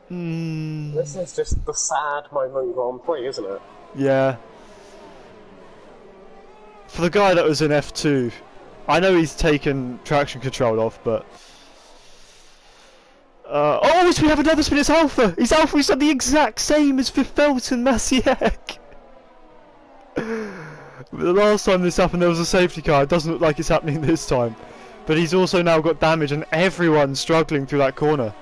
This is just the sad moment Grand Prix, isn't it? Yeah. For the guy that was in F2, I know he's taken traction control off, but oh, we have another spin. It's Alpha. He's Alpha. He's done the exact same as Felt and Masiek. The last time this happened, there was a safety car. It doesn't look like it's happening this time, but he's also now got damage, and everyone's struggling through that corner.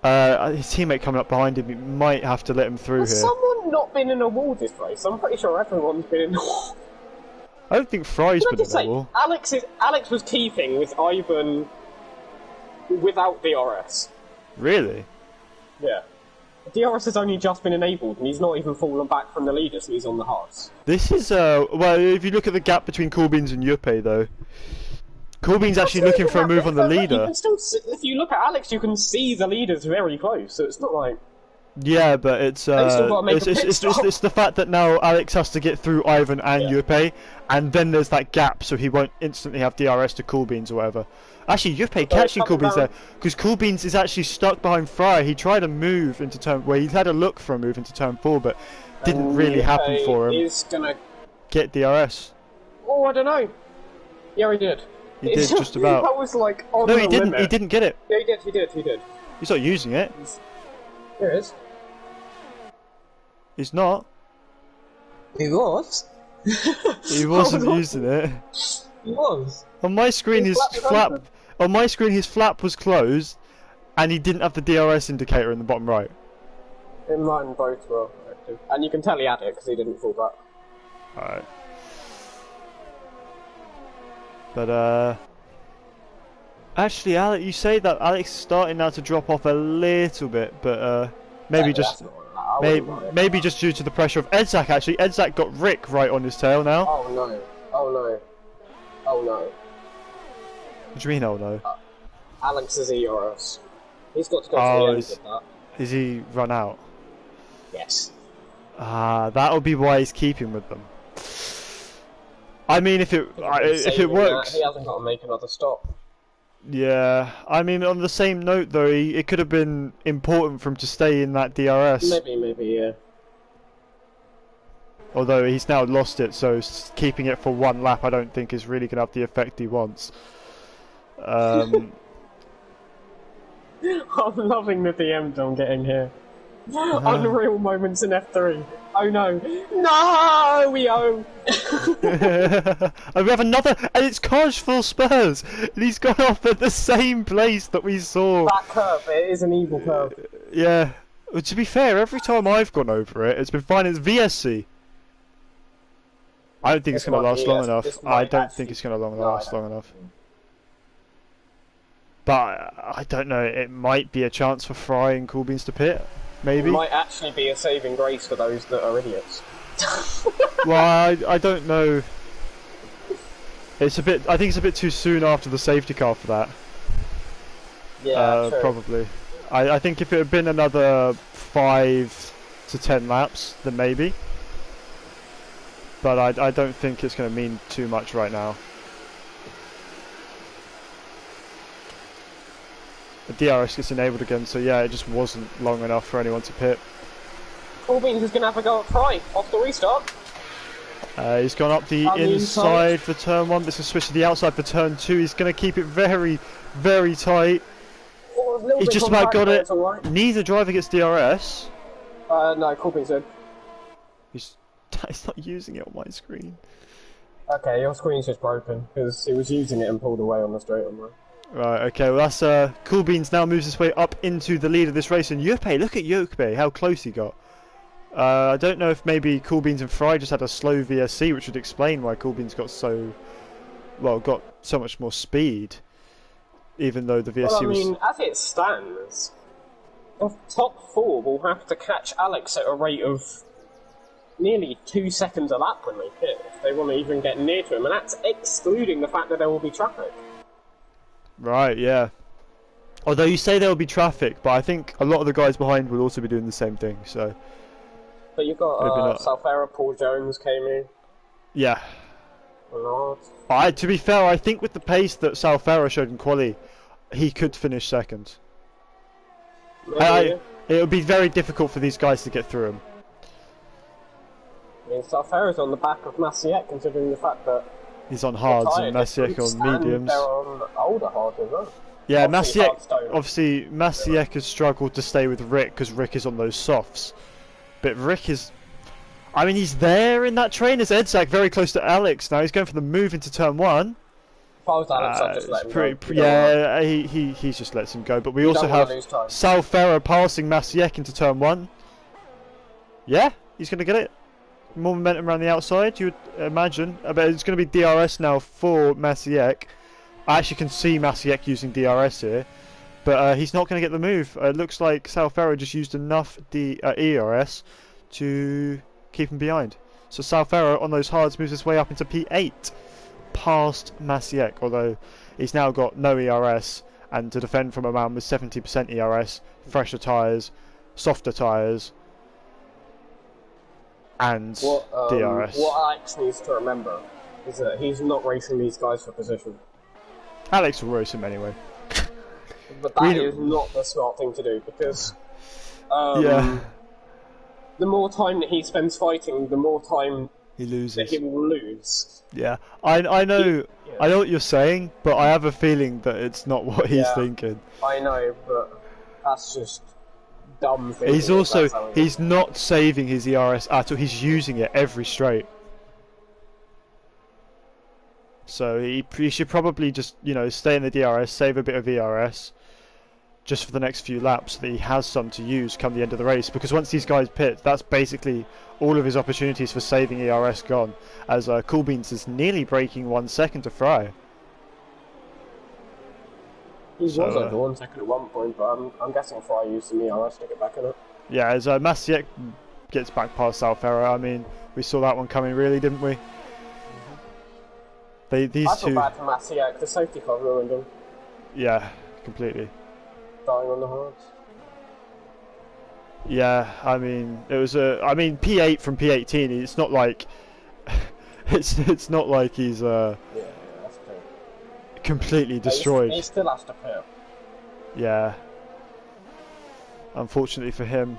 His teammate coming up behind him, he might have to let him through Has here. someone not been in a wall this race? I'm pretty sure everyone's been in a wall. I don't think Fry's Can I been just in say, the wall. Alex was keeping with Ivan without DRS. Really? Yeah. DRS has only just been enabled, and he's not even fallen back from the leaders, and he's on the hards. This is well, if you look at the gap between Corbins and Yuppie, though, Corbin's actually looking for a move on the You leader. can still see, if you look at Alex, you can see the leaders very close, so it's not like... Yeah, but it's still gotta make a pit stop. it's the fact that now Alex has to get through Ivan and Yuppie, and then there's that gap, so he won't instantly have DRS to Corbins or whatever. Actually, Yuppie catching Corbins there, because Corbins is actually stuck behind Fry. He tried to move into turn... Well, he had a look for a move into turn 4, but didn't really happen for him. Is gonna... Get DRS. Oh, I don't know. Yeah, he did. He did, just about. That was like on No, the he didn't. limit. He didn't get it. Yeah, he did. He's not using it. There it is. He's not. He was. He wasn't using it. He was. On my screen, his flap. On my screen, his flap was closed, and he didn't have the DRS indicator in the bottom right. In mine, both were active, and you can tell he had it because he didn't fall back. Alright. But actually, Alex, you say that Alex is starting now to drop off a little bit, but maybe just maybe just due to the pressure of Edzak. Actually, Edzak got Rick right on his tail now. Oh no! Oh no! Oh no! What do you mean? Oh no! Alex is ERS. He's got to go to the end with that. Is he run out? Yes. Ah, that'll be why he's keeping with them. I mean, if it works, he hasn't got to make another stop. Yeah. I mean, on the same note though, it could have been important for him to stay in that DRS. Maybe, yeah. Although he's now lost it, so keeping it for one lap, I don't think is really going to have the effect he wants. I'm loving the DM Dom getting here. Unreal moments in F3. Oh no. No, we owe! And we have another, and it's Kaj full Spurs, and he's gone off at the same place that we saw. That curve, it is an evil curve. Yeah. Well, to be fair, every time I've gone over it, it's been fine. It's VSC. I don't think it's going to last long enough. I don't think it's going to last long enough. But I don't know, it might be a chance for Fry and Coolbeans to pit. Maybe. It might actually be a saving grace for those that are idiots. Well, I don't know. It's a bit. I think it's a bit too soon after the safety car for that. Yeah, true. Probably. I think if it had been another 5 to 10 laps, then maybe. But I don't think it's going to mean too much right now. The DRS gets enabled again, so yeah, it just wasn't long enough for anyone to pit. Coolbeans is going to have a go at Fry off the restart. He's gone up the inside for turn 1, this is switch to the outside for turn 2. He's going to keep it very, very tight. He's just about got it. Right. Neither driver gets DRS. No, Coolbeans did. He's not using it on my screen. Okay, your screen's just broken because he was using it and pulled away on the straight on mine. Right, okay, well that's Coolbeans now moves his way up into the lead of this race, and Yuppie, look at Yuppie, how close he got. I don't know if maybe Coolbeans and Fry just had a slow VSC, which would explain why Coolbeans got so much more speed, even though the VSC was... I mean, as it stands, the top 4 will have to catch Alex at a rate of nearly 2 seconds a lap when they pit, if they want to even get near to him, and that's excluding the fact that there will be traffic. Right, yeah. Although you say there will be traffic, but I think a lot of the guys behind will also be doing the same thing. So But you maybe got not. Southera, Paul Jones came in. Yeah. Lord. To be fair, I think with the pace that Salfero showed in quali, he could finish second. Maybe. It would be very difficult for these guys to get through him. I mean, Southera's on the back of Massiek, considering the fact that He's on hards and they're Massiek tired on mediums. They're on older hards as well. Yeah, Obviously, Massiek has struggled to stay with Rick because Rick is on those softs. But Rick is... I mean, he's there in that train as Edzak, very close to Alex. Now he's going for the move into turn 1. If I was Alex, I'd just let him go. Yeah, he just lets him go. But we also have Salfero passing Massiek into turn 1. Yeah, he's going to get it. More momentum around the outside, you would imagine. But it's going to be DRS now for Massiek. I actually can see Massiek using DRS here. But he's not going to get the move. It looks like Salfero just used enough ERS to keep him behind. So Salfero on those hards moves his way up into P8 past Massiek, although he's now got no ERS, and to defend from a man with 70% ERS, fresher tyres, softer tyres, and DRS. What Alex needs to remember is that he's not racing these guys for position. Alex will race him anyway. But that is not the smart thing to do, because yeah. The more time that he spends fighting, the more time he loses. That he will lose. Yeah, I know I know what you're saying, but I have a feeling that it's not what he's thinking. I know, but that's just dumb thinking. He's not saving his ERS at all. He's using it every straight. So he should probably just, stay in the DRS, save a bit of ERS, just for the next few laps, so that he has some to use come the end of the race. Because once these guys pit, that's basically all of his opportunities for saving ERS gone. As Cool Beans is nearly breaking 1 second to Fry. He was over 1 second at one point, but I'm guessing Fry used some ERS to get back in it. Yeah, as Massiek gets back past Salfero, I mean, we saw that one coming, really, didn't we? I feel bad for Massiek. The safety car ruined him. Yeah, completely. Dying on the hards. Yeah, I mean, it was P8 from P18. It's not like it's not like he's that's true. Completely destroyed. He still has to pit. Yeah. Unfortunately for him.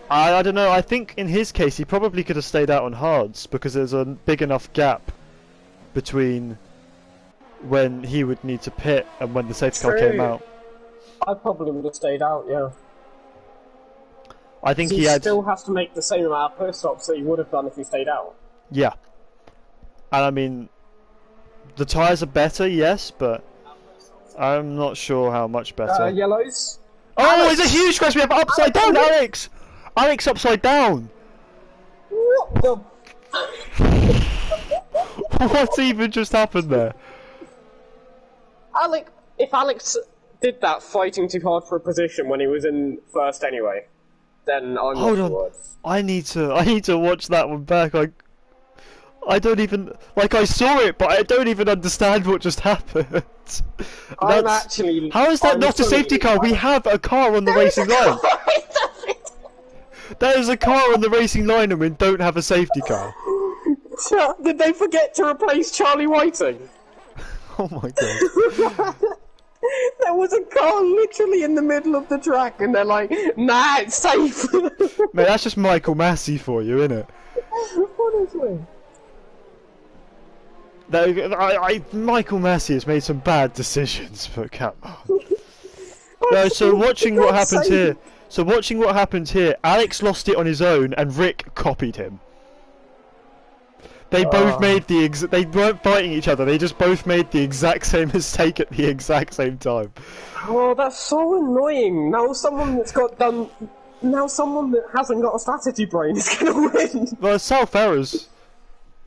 I don't know. I think in his case he probably could have stayed out on hards because there's a big enough gap between when he would need to pit and when the safety car came out. I probably would have stayed out, yeah. I think he still has to make the same amount of pit stops that he would have done if he stayed out. Yeah. And I mean, the tyres are better, yes, but I'm not sure how much better. Yellows. Oh, Alex! It's a huge crash! We have upside down, Alex! Alex upside down! What the... What even just happened there? If Alex did that fighting too hard for a position when he was in first anyway, then I'm Hold not on. sure. I need to watch that one back. I don't even I saw it, but I don't even understand what just happened. How is that not a safety car? We have a car on the racing line. There is a car on the racing line and we don't have a safety car. Did they forget to replace Charlie Whiting? Oh my god. There was a car literally in the middle of the track and they're like, nah, it's safe. Mate, that's just Michael Massey for you, isn't it? Honestly. Michael Massey has made some bad decisions, but come on. No, so watching what happened here, Alex lost it on his own and Rick copied him. They both made they weren't fighting each other, they just both made the exact same mistake at the exact same time. Oh, that's so annoying. Now someone that hasn't got a strategy brain is gonna win. Well, Salfera's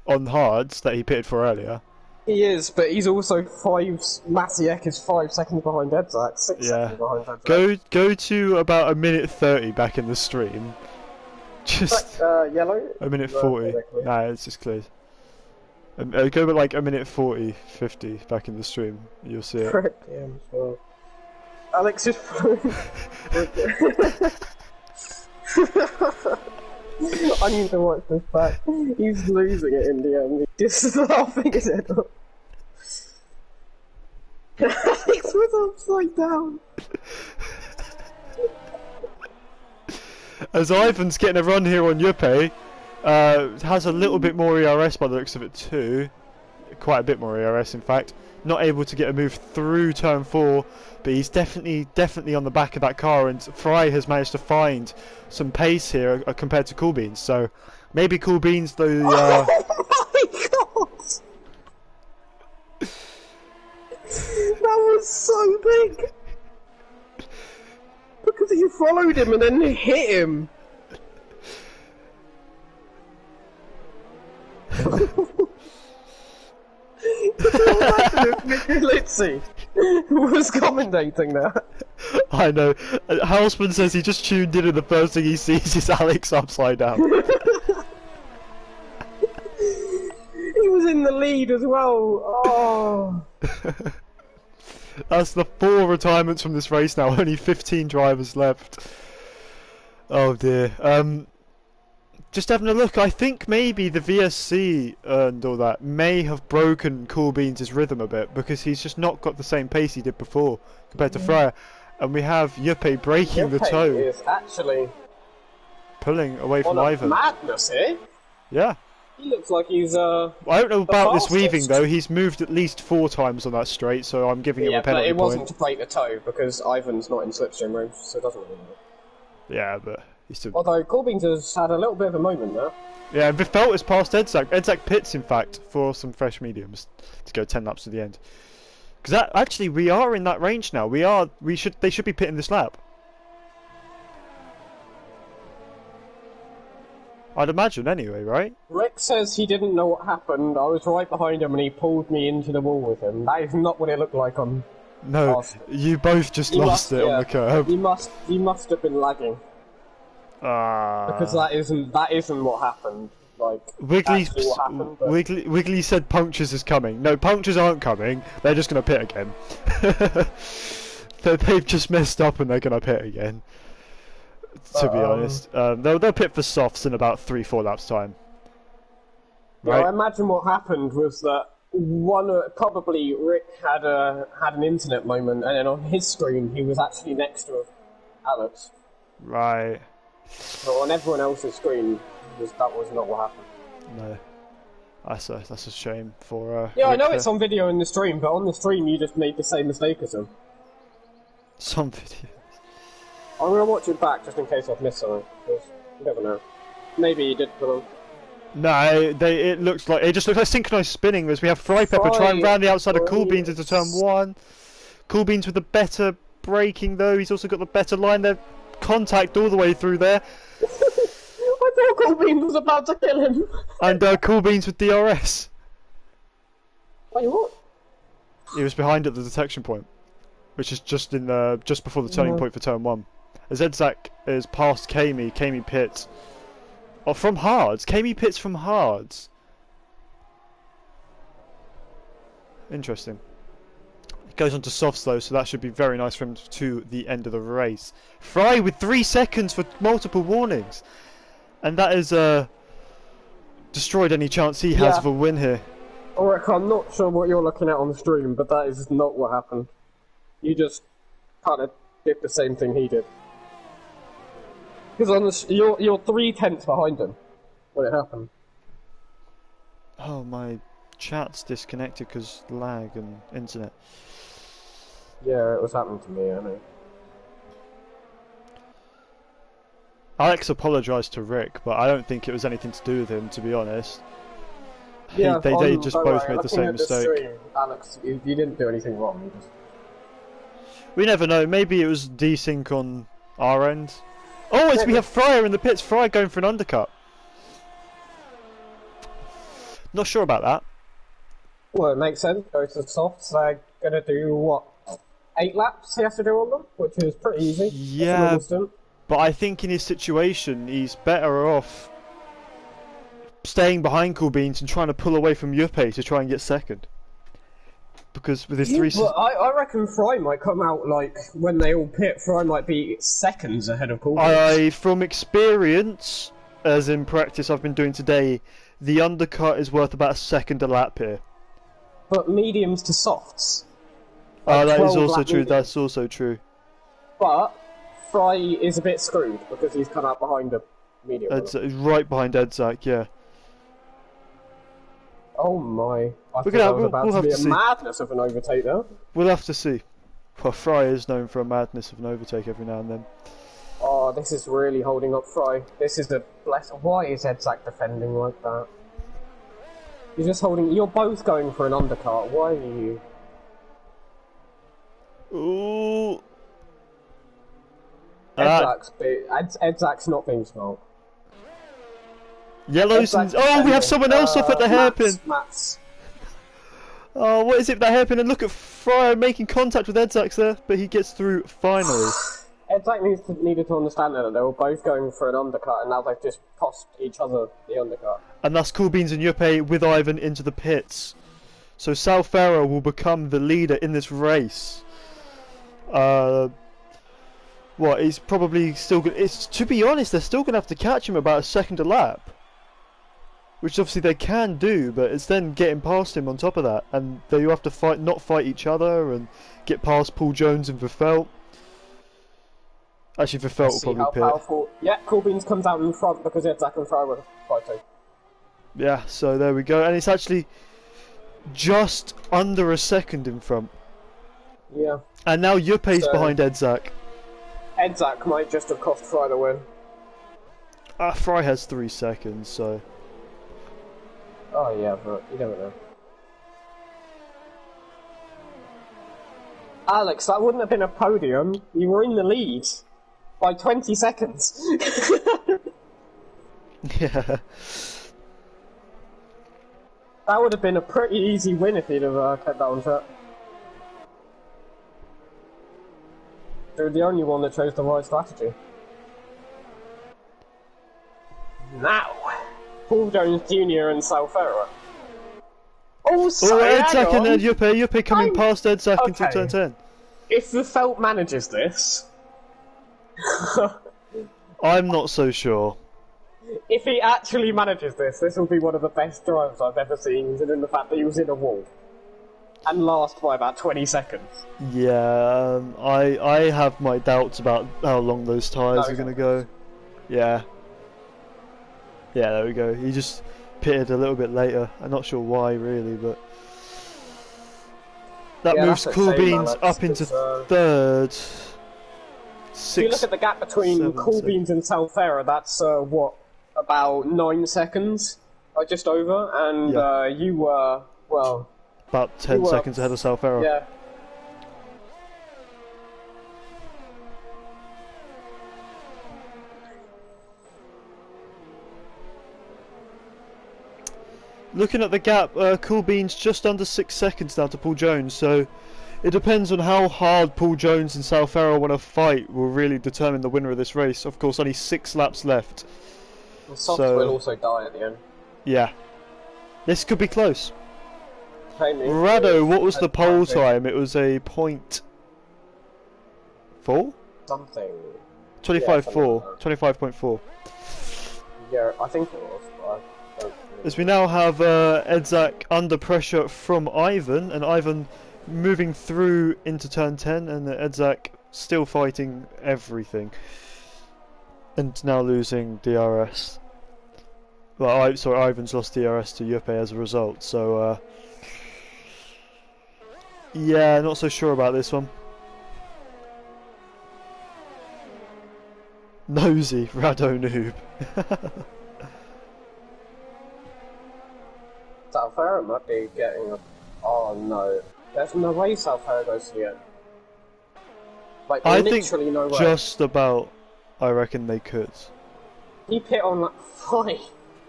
on hards that he pitted for earlier. He is, but he's also Massiek is 5 seconds behind Edzak, 6 seconds behind Edzak. Go to about 1:30 back in the stream. Just yellow? 1:40. Nah, it's just clear. Go with like 1:40, 50 back in the stream. You'll see it. Correct, yeah, I'm sure. Alex is. I need to watch this back. He's losing it in the end. He's just laughing his head off. Alex was upside down. As Ivan's getting a run here on Yuppie, has a little bit more ERS by the looks of it too. Quite a bit more ERS in fact. Not able to get a move through turn 4, but he's definitely on the back of that car, and Fry has managed to find some pace here compared to Cool Beans. So maybe Cool Beans though. Oh my god! That was so big! Because you followed him and then hit him! Could you imagine if Nicky Litzy was commentating that? I know. Houseman says he just tuned in and the first thing he sees is Alex upside down. He was in the lead as well. Oh. That's the 4 retirements from this race now. Only 15 drivers left. Oh dear. Just having a look. I think maybe the VSC and all that may have broken Cool Beans' rhythm a bit, because he's just not got the same pace he did before compared to Fryer. And we have Yuppie breaking the toe. Is actually pulling away from on a Ivan. madness here. Yeah. He looks like he's I don't know about this fastest. weaving though. He's moved at least 4 times on that straight, so I'm giving him Yeah, a but penalty it wasn't point. to break the toe because Ivan's not in slipstream range, so it doesn't really matter. Yeah, but he's still. Although Corbins has had a little bit of a moment there. Yeah, and Vifelt is past Edzak. Edzak pits, in fact, for some fresh mediums to go 10 laps to the end. Because actually, we are in that range now. They should be pitting this lap. I'd imagine, anyway, right? Rick says he didn't know what happened. I was right behind him and he pulled me into the wall with him. That is not what it looked like on. No, Past. you both just lost it on the curb. You must have been lagging because that isn't what happened. Like actually what happened. But... Wiggly said punctures is coming. No, punctures aren't coming. They're just gonna pit again. They've just messed up and they're gonna pit again. To be honest, they'll pit for softs in about 3-4 laps time. Right? I imagine what happened was that probably Rick had an internet moment, and then on his screen he was actually next to Alex. Right. But on everyone else's screen, that was not what happened. No. That's a shame for. Yeah, Rick I know it's on video in the stream, but on the stream you just made the same mistake as him. Some video. I'm gonna watch it back just in case I've missed something. Because you never know. Maybe he did put on. No, it just looks like synchronized spinning as we have Fry Pepper trying round the outside of Cool Beans into turn 1. Cool Beans with the better braking though. He's also got the better line there. Contact all the way through there. I thought Cool Beans was about to kill him. And Cool Beans with DRS. Wait, what? He was behind at the detection point, which is just before the turning point for turn 1. As Edzak is past Kami pits. Oh, from hards. Kami pits from hards. Interesting. It goes on to softs though, so that should be very nice for him to the end of the race. Fry with 3 seconds for multiple warnings, and that has destroyed any chance he has of a win here. Rick, I'm not sure what you're looking at on the stream, but that is not what happened. You just kind of did the same thing he did. Because you're 3/10 behind him when it happened. Oh, my chat's disconnected because lag and internet. Yeah, it was happening to me, I know. Alex apologised to Rick, but I don't think it was anything to do with him, to be honest. Yeah, they just both made the same mistake. Stream, Alex, you didn't do anything wrong. You just... We never know. Maybe it was desync on our end. Oh, we have Fryer in the pits. Fryer going for an undercut. Not sure about that. Well, it makes sense. Go to the softs. They're gonna do what? 8 laps he has to do on them, which is pretty easy. Yeah, but I think in his situation, he's better off staying behind Cool Beans and trying to pull away from Yuppie to try and get second. because with his Yeah, three. but I reckon Fry might come out like when they all pit. Fry might be seconds ahead of Corbin. From experience, as in practice I've been doing today, the undercut is worth about a second a lap here. But mediums to softs. Like That is 12 also lap true. mediums. That's also true. But Fry is a bit screwed because he's come out behind a medium. He's right behind Edzak, yeah. Oh my! I thought gonna- that was we'll- about we'll to have be to a see. madness of an overtake there. We'll have to see. Well, Fry is known for a madness of an overtake every now and then. Oh, this is really holding up Fry. This is the bless. Why is Edzak defending like that? You're just holding. You're both going for an undercut. Why are you? Ooh. Edzak's not being smart. Yellows and... Edzak's Oh, we have defending. someone else off at the hairpin. Mats. Oh, what is it with the hairpin? And look at Fryer making contact with Edzak there, but he gets through finally. Edzak needed to understand that they were both going for an undercut, and now they've just cost each other the undercut. And thus Cool Beans and Yuppie with Ivan into the pits. So Sal Ferro will become the leader in this race. He's probably still good. To be honest, they're still going to have to catch him about a second a lap. Which obviously they can do, but it's then getting past him on top of that. And they have to not fight each other and get past Paul Jones and Verfelt. Actually, Verfelt will probably pit. Powerful. Yeah, Corbins comes out in front because Edzak and Fry were fighting. Yeah, so there we go. And it's actually just under a second in front. Yeah. And now Yuppie's So- behind Edzak. Edzak might just have cost Fry the win. Fry has 3 seconds, so... Oh yeah, but you never know. Alex, that wouldn't have been a podium. You were in the lead by 20 seconds. Yeah. That would have been a pretty easy win if he'd have kept that on track. You're the only one that chose the right strategy. Now, Paul Jones Jr. and Sal Ferrer. Oh, Edzak and Yuppie coming past Edzak into Okay. turn 10. If the Felt manages this, I'm not so sure. if he actually manages this, this will be one of the best drives I've ever seen, considering the fact that he was in a wall. And last by about 20 seconds. Yeah, I have my doubts about how long those tyres No, are going to go. Yeah. Yeah, there we go. He just pitted a little bit later. I'm not sure why, really, but... That Yeah, moves that's a Cool shame, Beans Alex, up into 'cause, third. If you look 6, at the gap between 7, Cool 6. Beans and Sal Ferrer, that's, about 9 seconds? Just over, and Yeah. you were, well... About 10 You were- seconds ahead of Sal Ferro. Yeah. Looking at the gap, Cool Beans just under 6 seconds now to Paul Jones, so it depends on how hard Paul Jones and Sal Ferro want to fight will really determine the winner of this race. Of course, only 6 laps left. The softs So- will also die at the end. Yeah. This could be close. Maybe. Rado, what was the pole Something. time? It was a point... 4? Something. 25.4. like that. 25.4. Yeah, I think it was. But I don't As we now have Edzak under pressure from Ivan, and Ivan moving through into turn 10, and Edzak still fighting everything. And now losing DRS. Well, sorry, Ivan's lost DRS to Yuppie as a result, so... yeah, not so sure about this one. Nosy, Rado noob. Sal Ferrer might be getting a... Oh no. There's no way Sal Ferrer goes to the end. Like, I think literally no way. just about, I reckon they could. He pit on like 5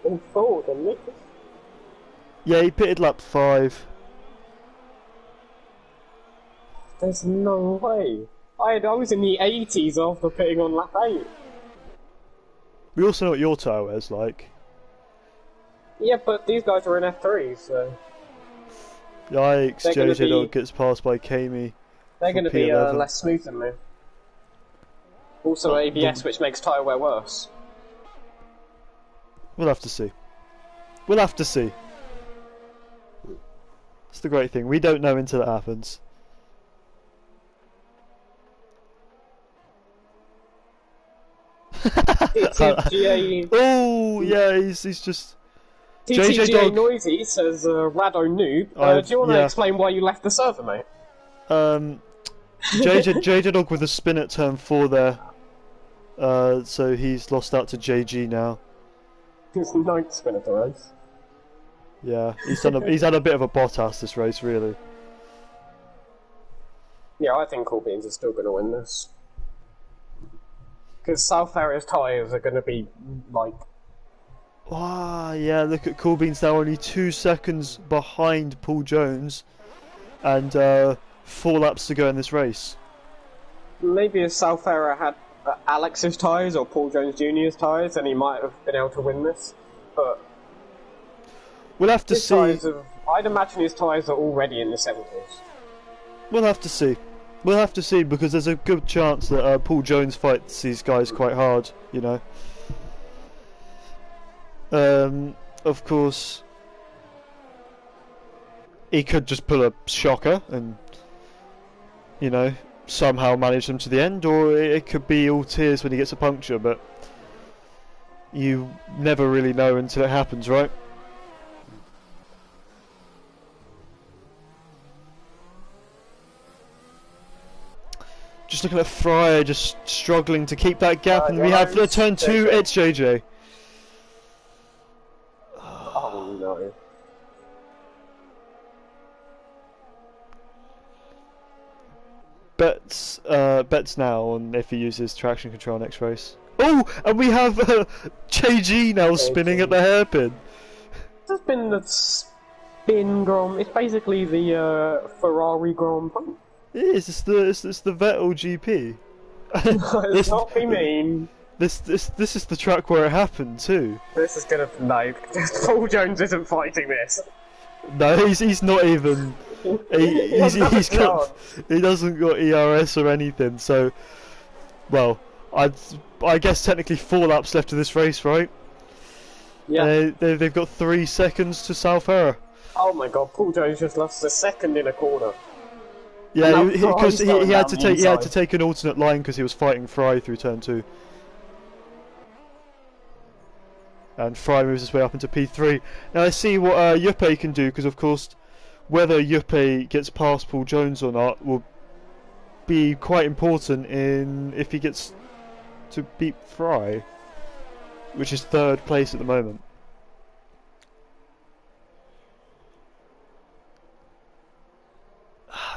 or 4, didn't he? Yeah, he pitted lap 5. There's no way. I was in the 80s after pitting on lap 8. We also know what your tyre wear's like. Yeah, but these guys are in F3, so... Yikes, They're gonna JJ be- Dog gets passed by Kami. They're For going to be P11. less smooth than me. Also ABS, which makes tyre wear worse. We'll have to see. We'll have to see. It's the great thing. We don't know until it happens. TTGA, Oh, yeah, he's just... JJ TTGA Dog. Noisy says, Rado Noob, do you want to explain why you left the server, mate? JJ Dog with a spin at turn 4 there. So he's lost out to JG now. It's the 9th spin of the race. Yeah, he's had a bit of a Bottas this race, really. Yeah, I think Cool Beans are still going to win this. Because South Area's tyres are going to be, like... Ah, yeah, look at Cool Beans now only 2 seconds behind Paul Jones. And 4 laps to go in this race. Maybe if South Area had Alex's tyres or Paul Jones Jr.'s tyres, then he might have been able to win this. But... We'll have to his see. I'd imagine his tyres are already in the 70s. We'll have to see. We'll have to see because there's a good chance that Paul Jones fights these guys quite hard, you know. Of course, he could just pull a shocker and, you know, somehow manage them to the end, or it could be all tears when he gets a puncture, but you never really know until it happens, right? Just looking at Fryer, just struggling to keep that gap, and we have turn 2, it's JJ. Oh no. Bets now on if he uses traction control next race. Oh, and we have JG now spinning at the hairpin. It's been the spin Grom. It's basically the Ferrari Grand Prix. It is. It's the Vettel GP. Let's not be mean. This is the track where it happened too. This is gonna no. Paul Jones isn't fighting this. No, he's not he doesn't got ERS or anything. So, well, I guess technically 4 laps left of this race, right? Yeah. They've got 3 seconds to South Error. Oh my God, Paul Jones just lost a second in a corner. Yeah, because he had to take an alternate line because he was fighting Fry through turn 2. And Fry moves his way up into P3. Now I see what Yuppie can do, because of course whether Yuppie gets past Paul Jones or not will be quite important in if he gets to beat Fry, which is 3rd place at the moment.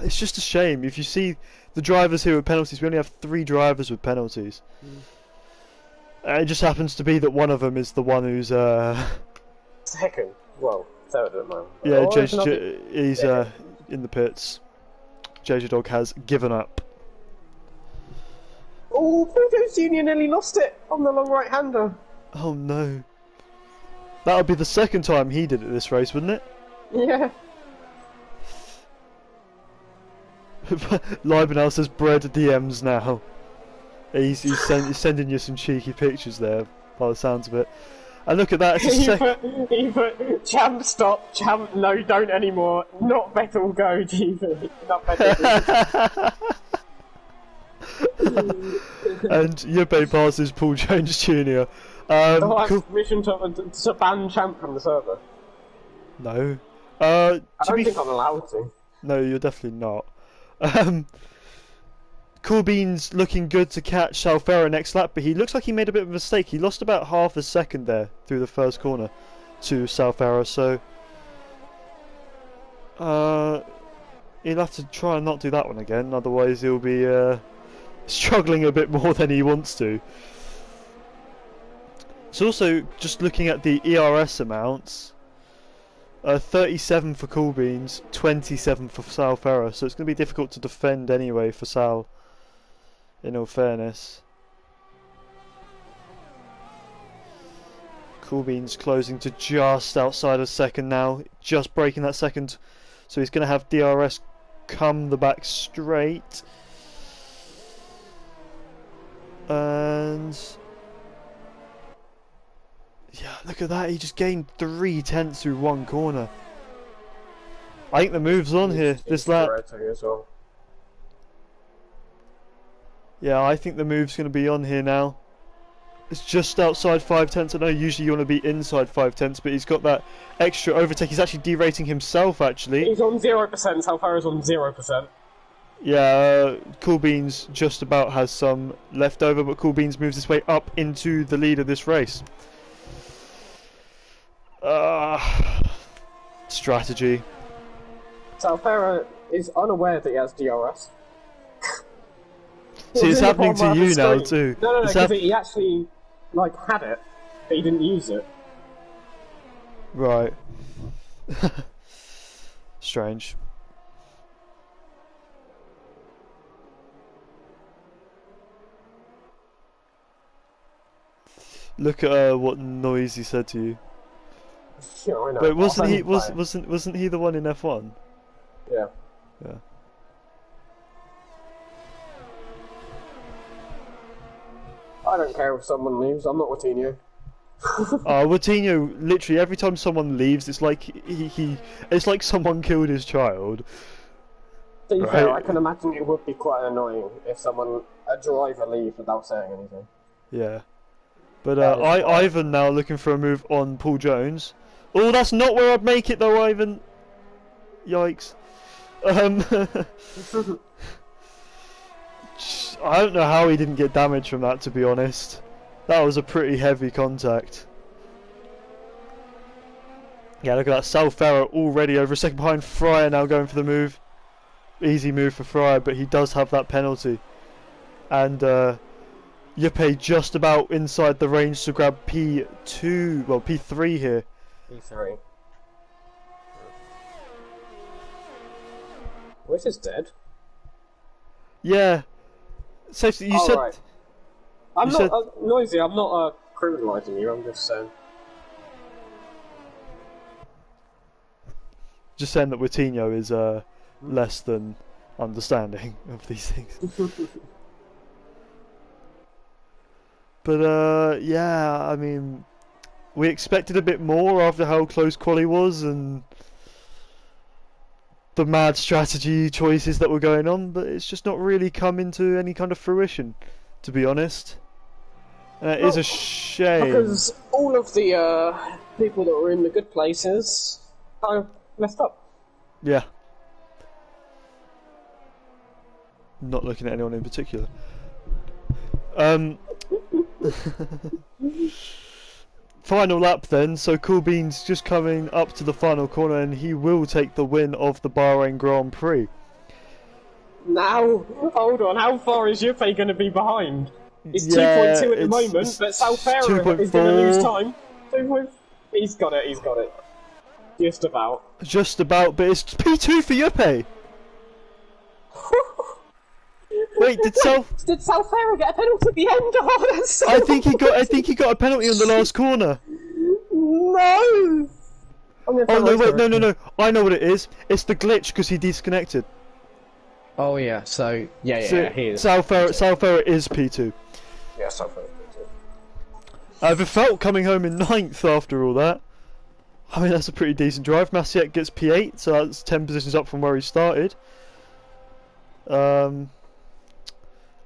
It's just a shame. If you see the drivers here with penalties, we only have 3 drivers with penalties. It just happens to be that one of them is the one who's second. Well, 3rd at the moment. Yeah, he's in the pits. JJ Dog has given up. Oh, Paul Jones Jr. nearly lost it on the long right-hander. Oh no. That would be the 2nd time he did it this race, wouldn't it? Yeah. Libenau says bread DMs now. He's sending you some cheeky pictures there, by the sounds of it. And look at that, it's a he put, champ stop, champ no don't anymore, not Vettel go TV, not Vettel. And Yuppie passes Paul Jones Jr. Do I have permission to ban champ from the server? No. I don't think I'm allowed to. No, you're definitely not. Cool Beans looking good to catch Salfera next lap, but he looks like he made a bit of a mistake. He lost about half a second there through the first corner to Salfera, so he'll have to try and not do that one again, otherwise he'll be struggling a bit more than he wants to. It's also just looking at the ERS amounts. 37 for Cool Beans, 27 for Salfera, so it's going to be difficult to defend anyway for Sal, in all fairness. Cool Beans closing to just outside of 2nd now, just breaking that 2nd So he's going to have DRS come the back straight. And yeah, look at that. He just gained 3/10 through one corner. I think the move's on here this lap. Yeah, I think the move's going to be on here now. It's just outside 5/10. I know usually you want to be inside 5/10, but he's got that extra overtake. He's actually derating himself, actually. He's on 0%, Alfaro's on 0%. Yeah, Cool Beans just about has some left over, but Cool Beans moves his way up into the lead of this race. Strategy. So Alfaro is unaware that he has DRS. See, it's happening to you now too. No, because he actually had it, but he didn't use it. Right. Strange. Look at what noise he said to you. Yeah, I know. But wasn't he the one in F1? Yeah. Yeah. I don't care if someone leaves. I'm not Coutinho. Coutinho, literally every time someone leaves, it's like it's like someone killed his child. To be fair, I can imagine it would be quite annoying if a driver leaves without saying anything. Yeah. But Ivan now looking for a move on Paul Jones. Oh, that's not where I'd make it though, Ivan. Yikes. I don't know how he didn't get damage from that, to be honest. That was a pretty heavy contact. Yeah, look at that. Sal Ferrer already over a second behind. Fryer now going for the move. Easy move for Fryer, but he does have that penalty. And Yuppie just about inside the range to grab P2, well P3 here. P3. Which is dead? Yeah. So you said... Right. I'm not noisy, I'm not criminalising you, I'm just saying. Just saying that Coutinho is less than understanding of these things. But yeah, I mean, we expected a bit more after how close quali was and the mad strategy choices that were going on, but it's just not really come into any kind of fruition, to be honest. And it is a shame. Because all of the people that were in the good places kind of messed up. Yeah. Not looking at anyone in particular. Final lap then, so Cool Beans just coming up to the final corner and he will take the win of the Bahrain Grand Prix. Now, hold on, how far is Yuppie going to be behind? It's 2.2 at the moment, but Salfero is going to lose time. He's got it. Just about. Just about, but it's P2 for Yuppie! Wait, did Salfero get a penalty at the end? Oh, that's so I think he got a penalty on the last corner. No. Oh no! Wait, no! I know what it is. It's the glitch because he disconnected. Oh yeah. So yeah, he is. Salfero is P2. Yeah, Salfero is P2. I've felt coming home in 9th after all that. I mean, that's a pretty decent drive. Massiek gets P8, so that's 10 positions up from where he started.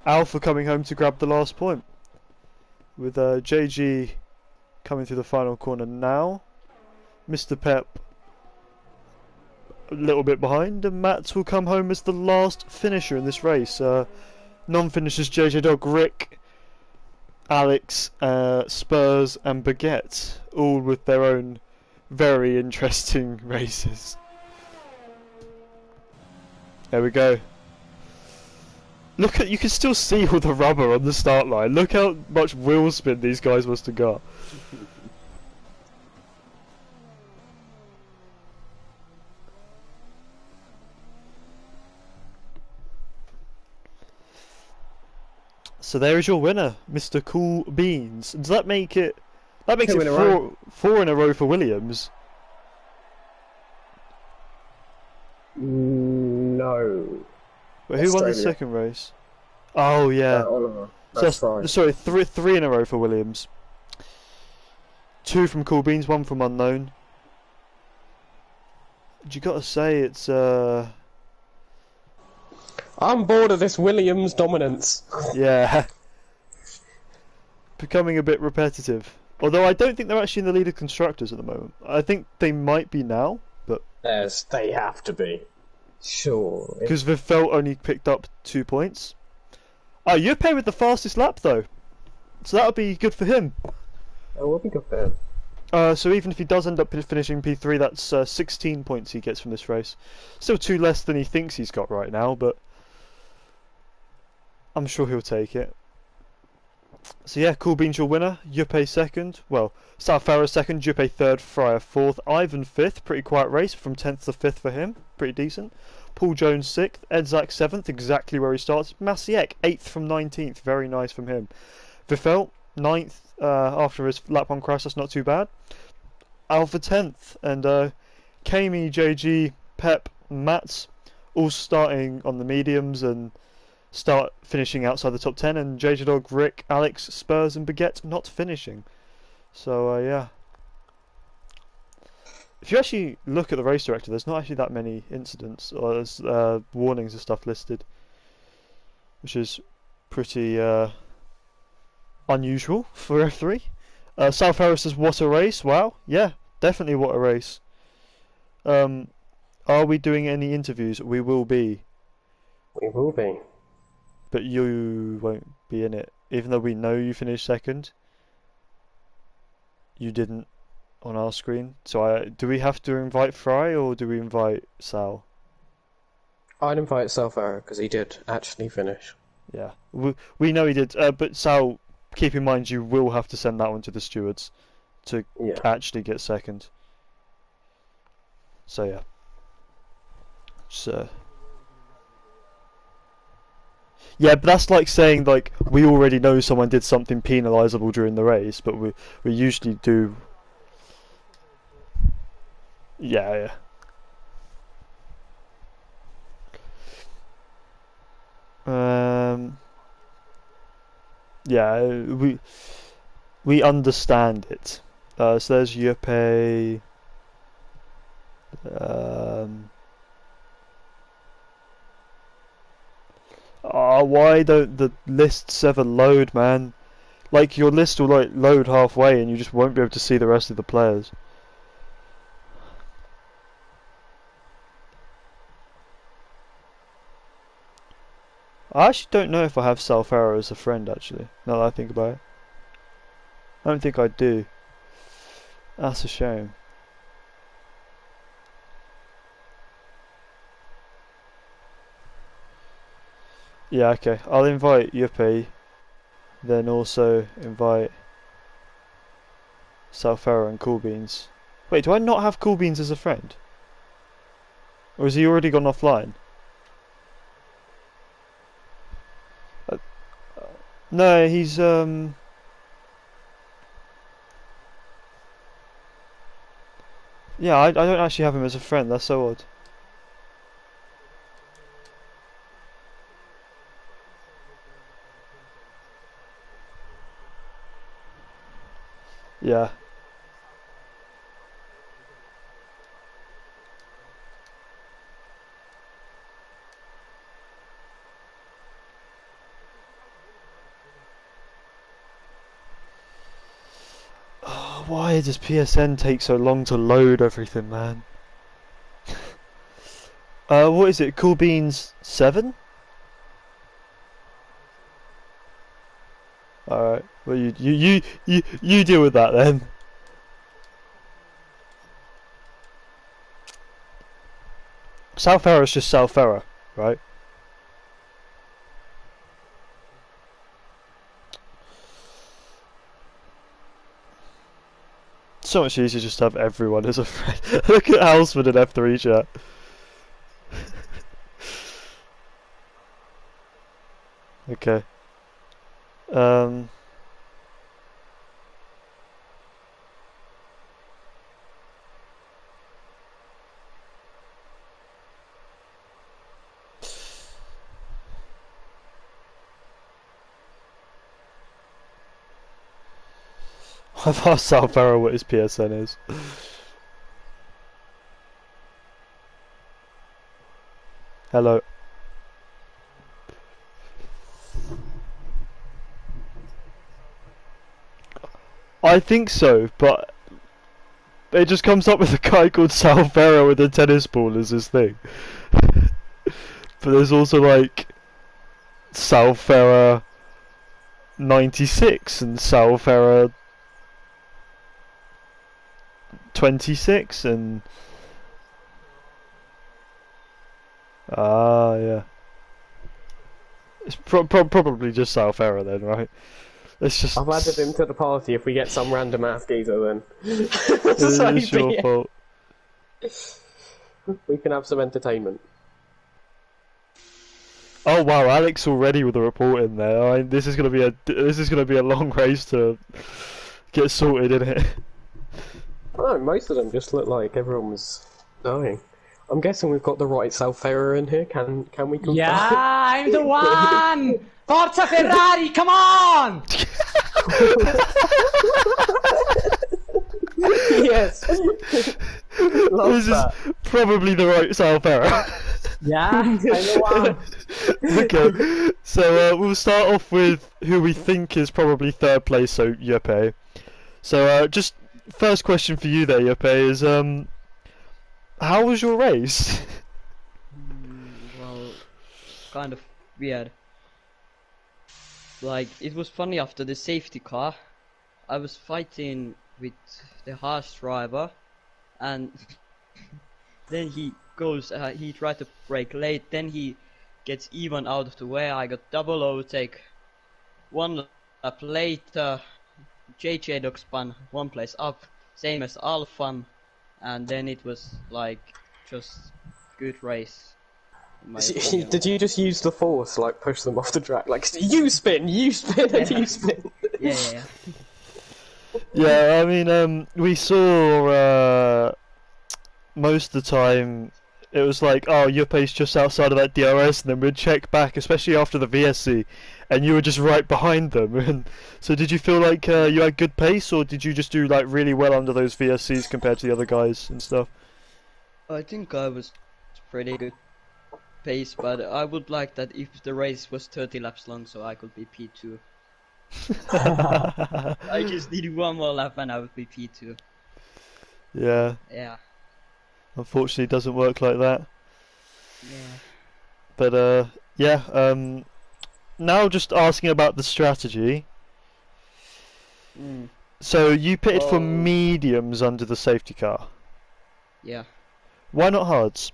Alpha coming home to grab the last point, with JG coming through the final corner now. Mr. Pep a little bit behind, and Mats will come home as the last finisher in this race. Non-finishers JJ Dog, Rick, Alex, Spurs and Baguette, all with their own very interesting races. There we go. Look at, you can still see all the rubber on the start line. Look how much wheel spin these guys must have got. So there is your winner, Mr. Cool Beans. Does that make it? That makes it four in a row for Williams. But who won the Australia. second race? Oh yeah. Oliver. So That's right. sorry, three in a row for Williams. 2 from Cool Beans, 1 from Unknown. You gotta say it's I'm bored of this Williams dominance. yeah, becoming a bit repetitive. Although I don't think they're actually in the lead of constructors at the moment. I think they might be now, but Yes, they have to be. Sure. because Vifelt only picked up 2 points. Oh, Yuppie with the fastest lap though, so that'll be good for him. Oh, will be good for him. So even if he does end up finishing P3, that's 16 points he gets from this race. Still 2 less than he thinks he's got right now, but I'm sure he'll take it. So yeah, Cool Beans your winner, Yuppie second. Well, South Farah second, Yuppie third, Fryer fourth, Ivan fifth. Pretty quiet race from 10th to 5th for him. Pretty decent. Paul Jones 6th, Edzak 7th, exactly where he starts. Masiek 8th from 19th, very nice from him. Vifelt 9th after his lap 1 crash, that's not too bad. Alpha 10th, and Kami, JG, Pep, Mats all starting on the mediums and start finishing outside the top 10, and JJ Dog, Rick, Alex, Spurs and Baguette not finishing. So yeah. If you actually look at the race director, there's not actually that many incidents or there's warnings and stuff listed, which is pretty unusual for F3. South Harris says, what a race. Wow, yeah, definitely what a race. Are we doing any interviews? We will be. We will be. But you won't be in it. Even though we know you finished second, you didn't on our screen. So do we have to invite Fry or do we invite Sal? I'd invite Self-Arrow because he did actually finish. Yeah, we know he did. But Sal, keep in mind you will have to send that one to the stewards to actually get second. So yeah. So yeah, but that's like saying like we already know someone did something penalisable during the race, but we usually do. Yeah, yeah. Yeah, we understand it. So there's Yuppie. Why don't the lists ever load, man? Like your list will like load halfway, and you just won't be able to see the rest of the players. I actually don't know if I have Salfaro as a friend, actually, now that I think about it. I don't think I do. That's a shame. Yeah, okay. I'll invite Yuppie, then also invite Salfaro and Cool Beans. Wait, do I not have Cool Beans as a friend? Or has he already gone offline? No, he's yeah, I don't actually have him as a friend. That's so odd. Yeah. Oh, why does PSN take so long to load everything, man? What is it? Cool Beans 7? Alright. Well, you deal with that then. Salfera is just Salfera, right? So much easier just to have everyone as a friend. Look at Houseman in F3 chat. Okay. I've asked Sal Farah what his PSN is. Hello. I think so, but it just comes up with a guy called Sal Farah with a tennis ball as his thing. But there's also like Sal Farah 96 and Sal Farah 26 and yeah. It's probably just Sal Farah then, right? It's just. I've added him to the party if we get some random ass geezer then. It's your fault. We can have some entertainment. Oh wow, Alex already with the report in there. This is gonna be a long race to get sorted, isn't it? Oh, most of them just look like everyone was dying. I'm guessing we've got the right Salfera in here. Can we confirm? Yeah, I'm the one! Forza Ferrari, come on! Yes. Love This that. is probably the right Sal Farah. Yeah, I'm the one. Okay, so we'll start off with who we think is probably third place, so Yepe. So just first question for you there, Yepe, is how was your race? Well, kind of weird. Like, it was funny after the safety car. I was fighting with the harsh driver, and then he goes, he tried to brake late, then he gets even out of the way. I got double overtake. One lap later, JJ Dog spun one place up, same as Alphan, and then it was like just good race. in my opinion. Did you just use the force, like push them off the track? Like, you spin, and you spin. Yeah. Yeah, I mean, we saw most of the time it was like, oh, your pace just outside of that DRS, and then we'd check back, especially after the VSC, and you were just right behind them. And so, did you feel like you had good pace, or did you just do like really well under those VSCs compared to the other guys and stuff? I think I was pretty good pace, but I would like that if the race was 30 laps long, so I could be P2. I just need one more lap and I would be P2. Yeah. Yeah. Unfortunately, it doesn't work like that. Yeah. But yeah. Now just asking about the strategy. So you pitted for mediums under the safety car. Yeah. Why not hards?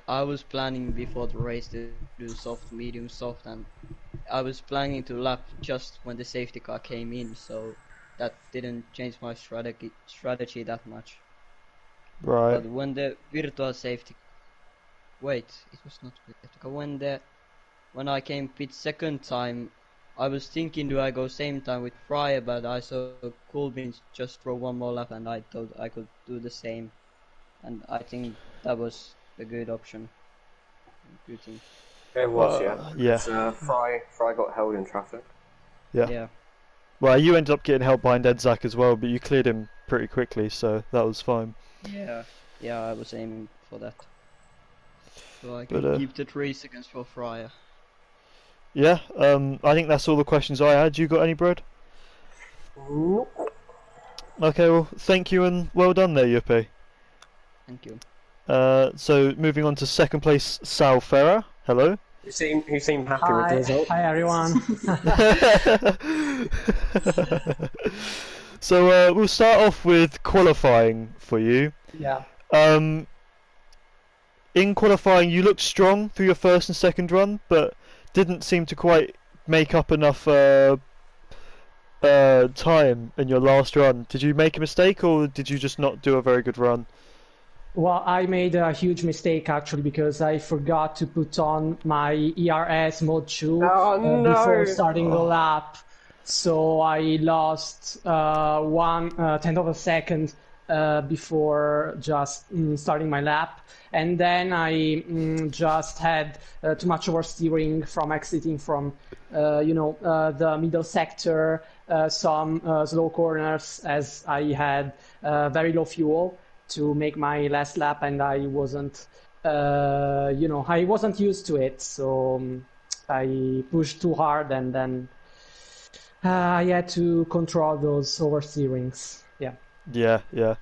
I was planning before the race to do soft, medium, soft, and I was planning to lap just when the safety car came in, so that didn't change my strategy that much. Right. But when the virtual safety, wait, it was not virtual. When I came pit second time, I was thinking, do I go same time with Fryer, but I saw Coolbeans just throw one more lap, and I thought I could do the same, and I think that was a good option. Good thing. It was, yeah. Fry got held in traffic. Yeah. Well, you ended up getting held behind Edzak as well, but you cleared him pretty quickly, so that was fine. Yeah, I was aiming for that. So I could But, keep the 3 seconds for Fryer. Yeah, I think that's all the questions I had. You got any, Brad? Nope. Okay, well, thank you and well done there, Yuppie. Thank you. So moving on to second place, Sal Ferrer. Hello. You seem happy with the result. Hi everyone. So we'll start off with qualifying for you. Yeah. In qualifying, you looked strong through your first and second run, but didn't seem to quite make up enough time in your last run. Did you make a mistake, or did you just not do a very good run? Well, I made a huge mistake actually because I forgot to put on my ERS mode 2 before starting the lap. So I lost 1/10 of a second before just starting my lap. And then I just had too much oversteering from exiting from, the middle sector. some slow corners as I had very low fuel to make my last lap, and I wasn't, I wasn't used to it, so I pushed too hard, and then I had to control those oversteerings. Yeah. Yeah.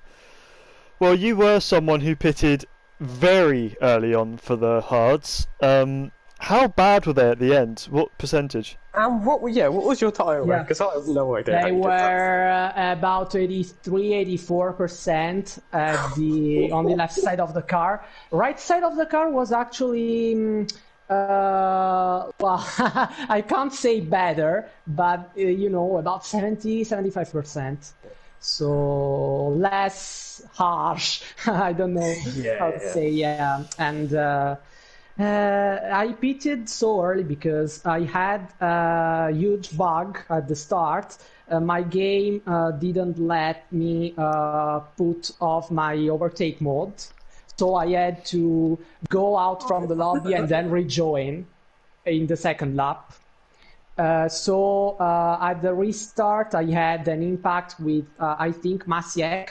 Well, you were someone who pitted very early on for the hards. How bad were they at the end? What percentage? And what was your tyre wear? Because I have no idea. They were about 83-84% on the left side of the car. Right side of the car was actually, well, I can't say better, but about 70-75%. So less harsh. I don't know how to say. Yeah, and I pitted so early because I had a huge bug at the start. My game didn't let me put off my overtake mode, so I had to go out from the lobby and then rejoin in the second lap. So at the restart, I had an impact with, I think, Masiek.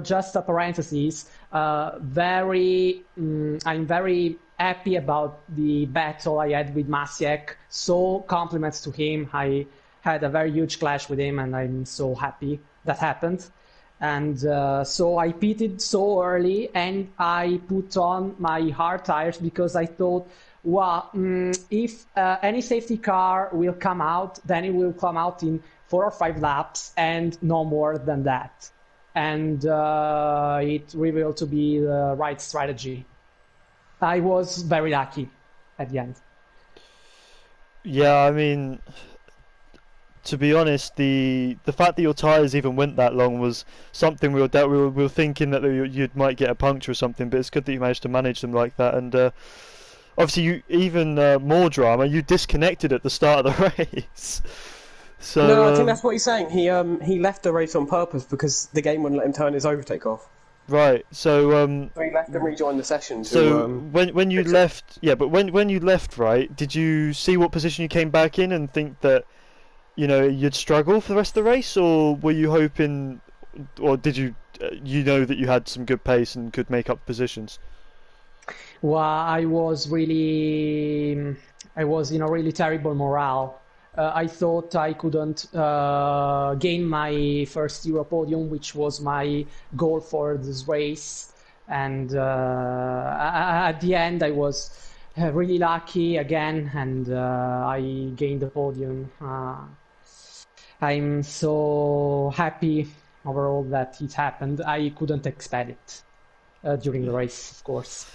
Just a parenthesis. I'm very happy about the battle I had with Masiek. So compliments to him. I had a very huge clash with him, and I'm so happy that happened. And so I pitted so early, and I put on my hard tires because I thought, well, if any safety car will come out, then it will come out in 4 or 5 laps and no more than that. And it revealed to be the right strategy. I was very lucky at the end. Yeah, I mean, to be honest, the fact that your tyres even went that long was something we were thinking that you might get a puncture or something, but it's good that you managed to manage them like that. And obviously, you even more drama. You disconnected at the start of the race. So no, I think that's what he's saying. He left the race on purpose because the game wouldn't let him turn his overtake off. Right. So so he left and rejoined the session. So when you left, but when you left, right, did you see what position you came back in and think that you'd struggle for the rest of the race, or were you hoping, or did you that you had some good pace and could make up positions? Well, I was in a really terrible morale. I thought I couldn't gain my first Euro podium, which was my goal for this race. And at the end, I was really lucky again, and I gained the podium. I'm so happy overall that it happened. I couldn't expect it during the race, of course.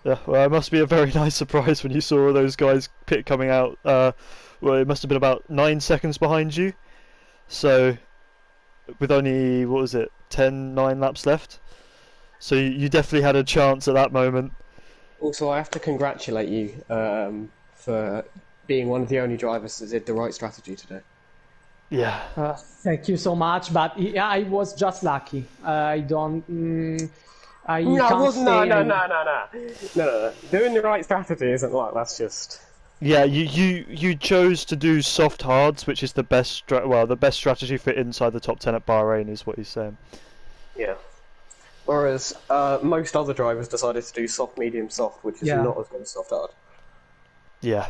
Yeah, well, it must be a very nice surprise when you saw all those guys coming out. Well, it must have been about 9 seconds behind you. So, with only, 9 laps left. So you definitely had a chance at that moment. Also, I have to congratulate you for being one of the only drivers that did the right strategy today. Yeah. Thank you so much, but I was just lucky. I don't... No. Doing the right strategy isn't like, that's just... Yeah, you chose to do soft hards, which is the best strategy for inside the top 10 at Bahrain, is what he's saying. Yeah. Whereas most other drivers decided to do soft, medium, soft, which is not as good as soft hard. Yeah.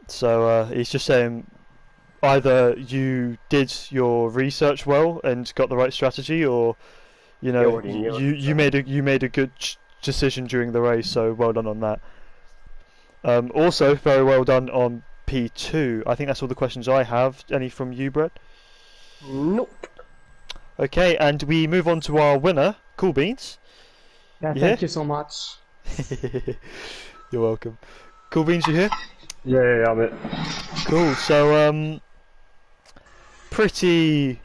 So he's just saying either you did your research well and got the right strategy, or you made a good decision during the race. So well done on that. Also, very well done on P2. I think that's all the questions I have. Any from you, Brett? Nope. Okay, and we move on to our winner, Cool Beans. Yeah, thank you so much. You're welcome. Cool Beans, you here? Yeah, I'm it. Cool. So, pretty.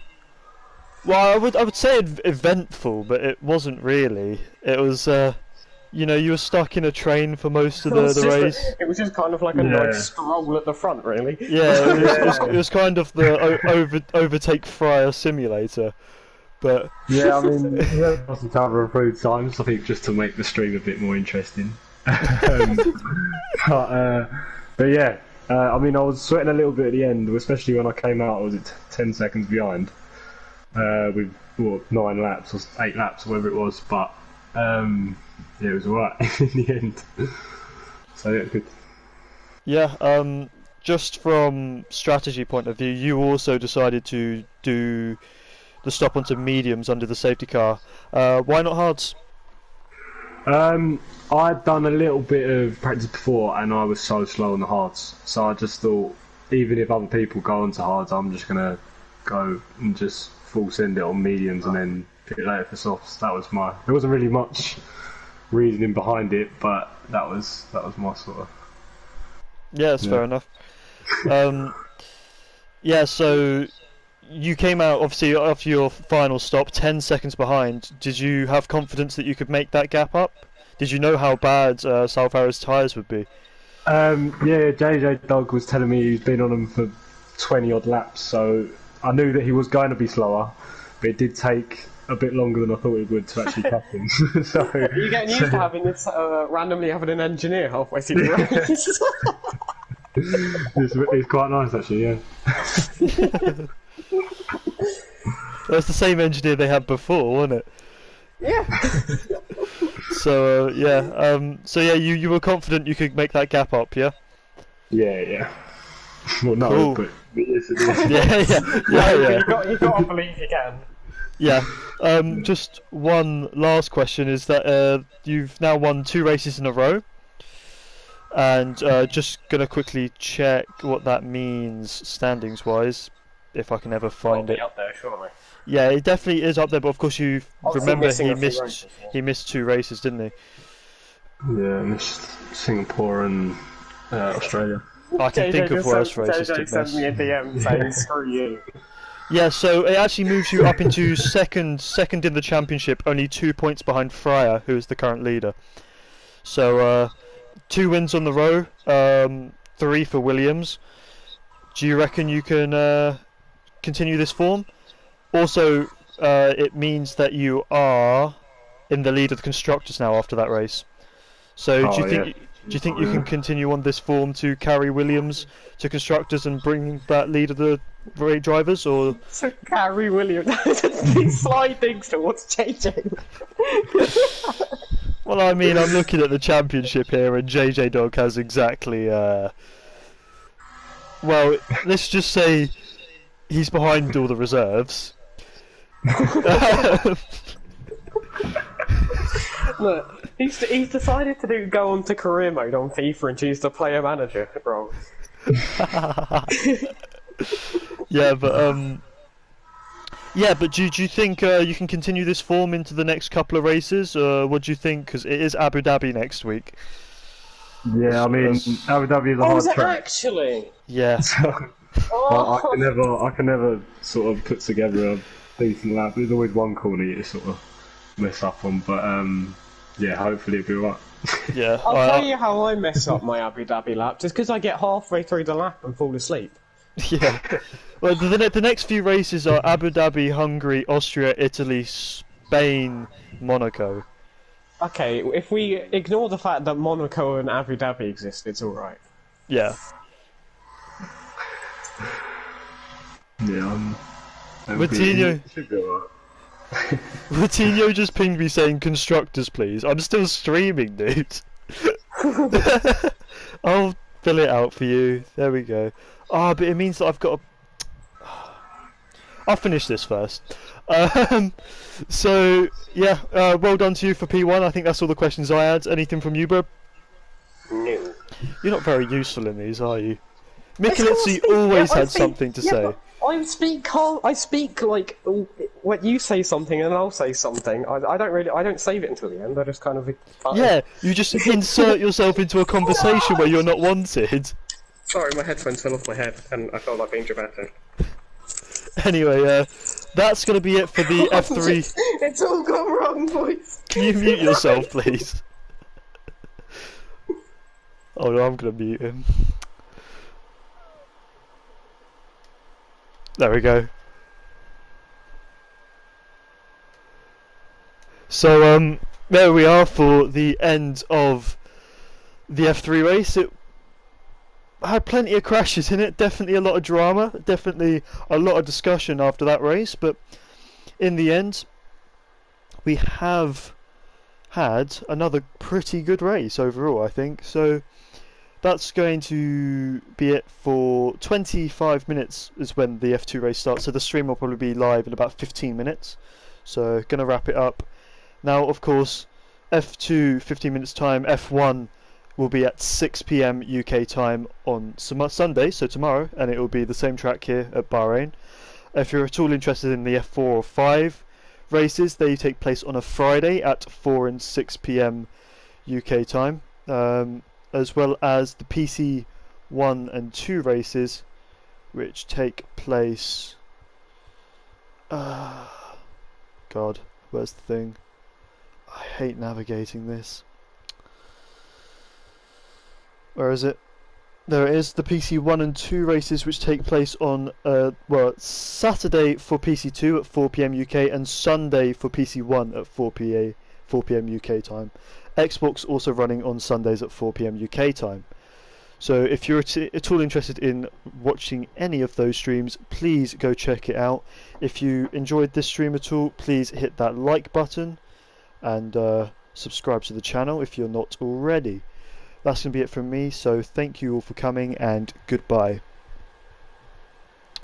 Well, I would say eventful, but it wasn't really. It was, you were stuck in a train for most of the race. It was just kind of like a nice stroll at the front, really. Yeah, it was kind of the overtake Fryer simulator. But yeah, I mean, we had some cover approved times, I think, just to make the stream a bit more interesting. But yeah, I mean, I was sweating a little bit at the end, especially when I came out. I was at 10 seconds behind with 9 laps or 8 laps, or whatever it was. But yeah, it was alright in the end. So yeah, good. Yeah. Just from strategy point of view, you also decided to do the stop onto mediums under the safety car. Why not hards? I'd done a little bit of practice before, and I was so slow on the hards. So I just thought, even if other people go onto hards, I'm just gonna go and just full send it on mediums and then pit later for softs. That was my. There wasn't really much reasoning behind it, but that was my sort of. Yeah, that's fair enough. Yeah, so you came out obviously after your final stop 10 seconds behind. Did you have confidence that you could make that gap up? Did you know how bad South Arrow's tyres would be? Yeah, JJ Dog was telling me he's been on them for 20 odd laps, so I knew that he was going to be slower, but it did take a bit longer than I thought it would to actually catch him. So, you're getting used to having this, randomly having an engineer halfway through the race. It's quite nice actually, yeah. That's the same engineer they had before, wasn't it? Yeah. So you were confident you could make that gap up, yeah? Yeah. Well, no, Cool. but yes, it is. Yeah. You got to believe you can. Yeah. Just one last question is that you've now won 2 races in a row, and just gonna quickly check what that means standings wise, if I can ever find it. Up there, surely. Yeah, it definitely is up there, but of course you remember he missed 2 races, didn't he? Yeah, I missed Singapore and Australia. I can think of worse races to JJ sent miss. me a DM saying, screw you. Yeah, so it actually moves you up into second in the championship, only 2 points behind Fryer, who is the current leader. So 2 wins on the row, 3 for Williams. Do you reckon you can continue this form? Also, it means that you are in the lead of the constructors now after that race. So do you think you can continue on this form to carry Williams to constructors and bring that lead of the drivers, or? So carry Williams, these slidings towards JJ. Well, I mean, I'm looking at the championship here, and JJ Dog has exactly. Well, let's just say he's behind all the reserves. Look, he's decided to go on to career mode on FIFA and choose to player manager wrong. Yeah, but do you think you can continue this form into the next couple of races? What do you think? Because it is Abu Dhabi next week. Yeah, I mean, Abu Dhabi is a hard track. Actually? Yeah. I can never sort of put together a decent lap. There's always one corner you sort of mess up on, but yeah, hopefully it'll be alright. Yeah. I'll tell you how I mess up my Abu Dhabi laps. It's because I get halfway through the lap and fall asleep. Yeah. Well, the next few races are Abu Dhabi, Hungary, Austria, Italy, Spain, Monaco. Okay, if we ignore the fact that Monaco and Abu Dhabi exist, it's alright. Yeah. Yeah, Routinho. Should be alright. Routinho just pinged me saying constructors, please. I'm still streaming, dude. I'll fill it out for you. There we go. But it means that I've got to... I'll finish this first. So, yeah, well done to you for P1. I think that's all the questions I had. Anything from you, bro? No. You're not very useful in these, are you? Michelizzi always had something to say. I speak like when you say something and I'll say something. I don't save it until the end. I just kind of. Yeah, you just insert yourself into a conversation where you're not wanted. Sorry, my headphones fell off my head and I felt like being dramatic. Anyway, that's going to be it for the F3. It's all gone wrong, boys. Can you mute yourself, please? Oh no, I'm going to mute him. There we go. So, there we are for the end of the F3 race. had plenty of crashes in it. Definitely a lot of drama. Definitely a lot of discussion after that race. But in the end, we have had another pretty good race overall, I think. So that's going to be it for 25 minutes is when the F2 race starts. So the stream will probably be live in about 15 minutes. So going to wrap it up. Now, of course, F2 15 minutes time, F1 will be at 6 p.m. UK time on Sunday, so tomorrow, and it will be the same track here at Bahrain. If you're at all interested in the F4 or 5 races, they take place on a Friday at 4 and 6 p.m. UK time, as well as the PC 1 and 2 races, which take place... God, where's the thing? I hate navigating this. Where is it? There it is, the PC 1 and 2 races, which take place on Saturday for PC2 at 4 p.m. UK and Sunday for PC1 at 4 p.m. UK time. Xbox also running on Sundays at 4 p.m. UK time. So if you're at all interested in watching any of those streams, please go check it out. If you enjoyed this stream at all, please hit that like button and subscribe to the channel if you're not already. That's going to be it from me, so thank you all for coming and goodbye.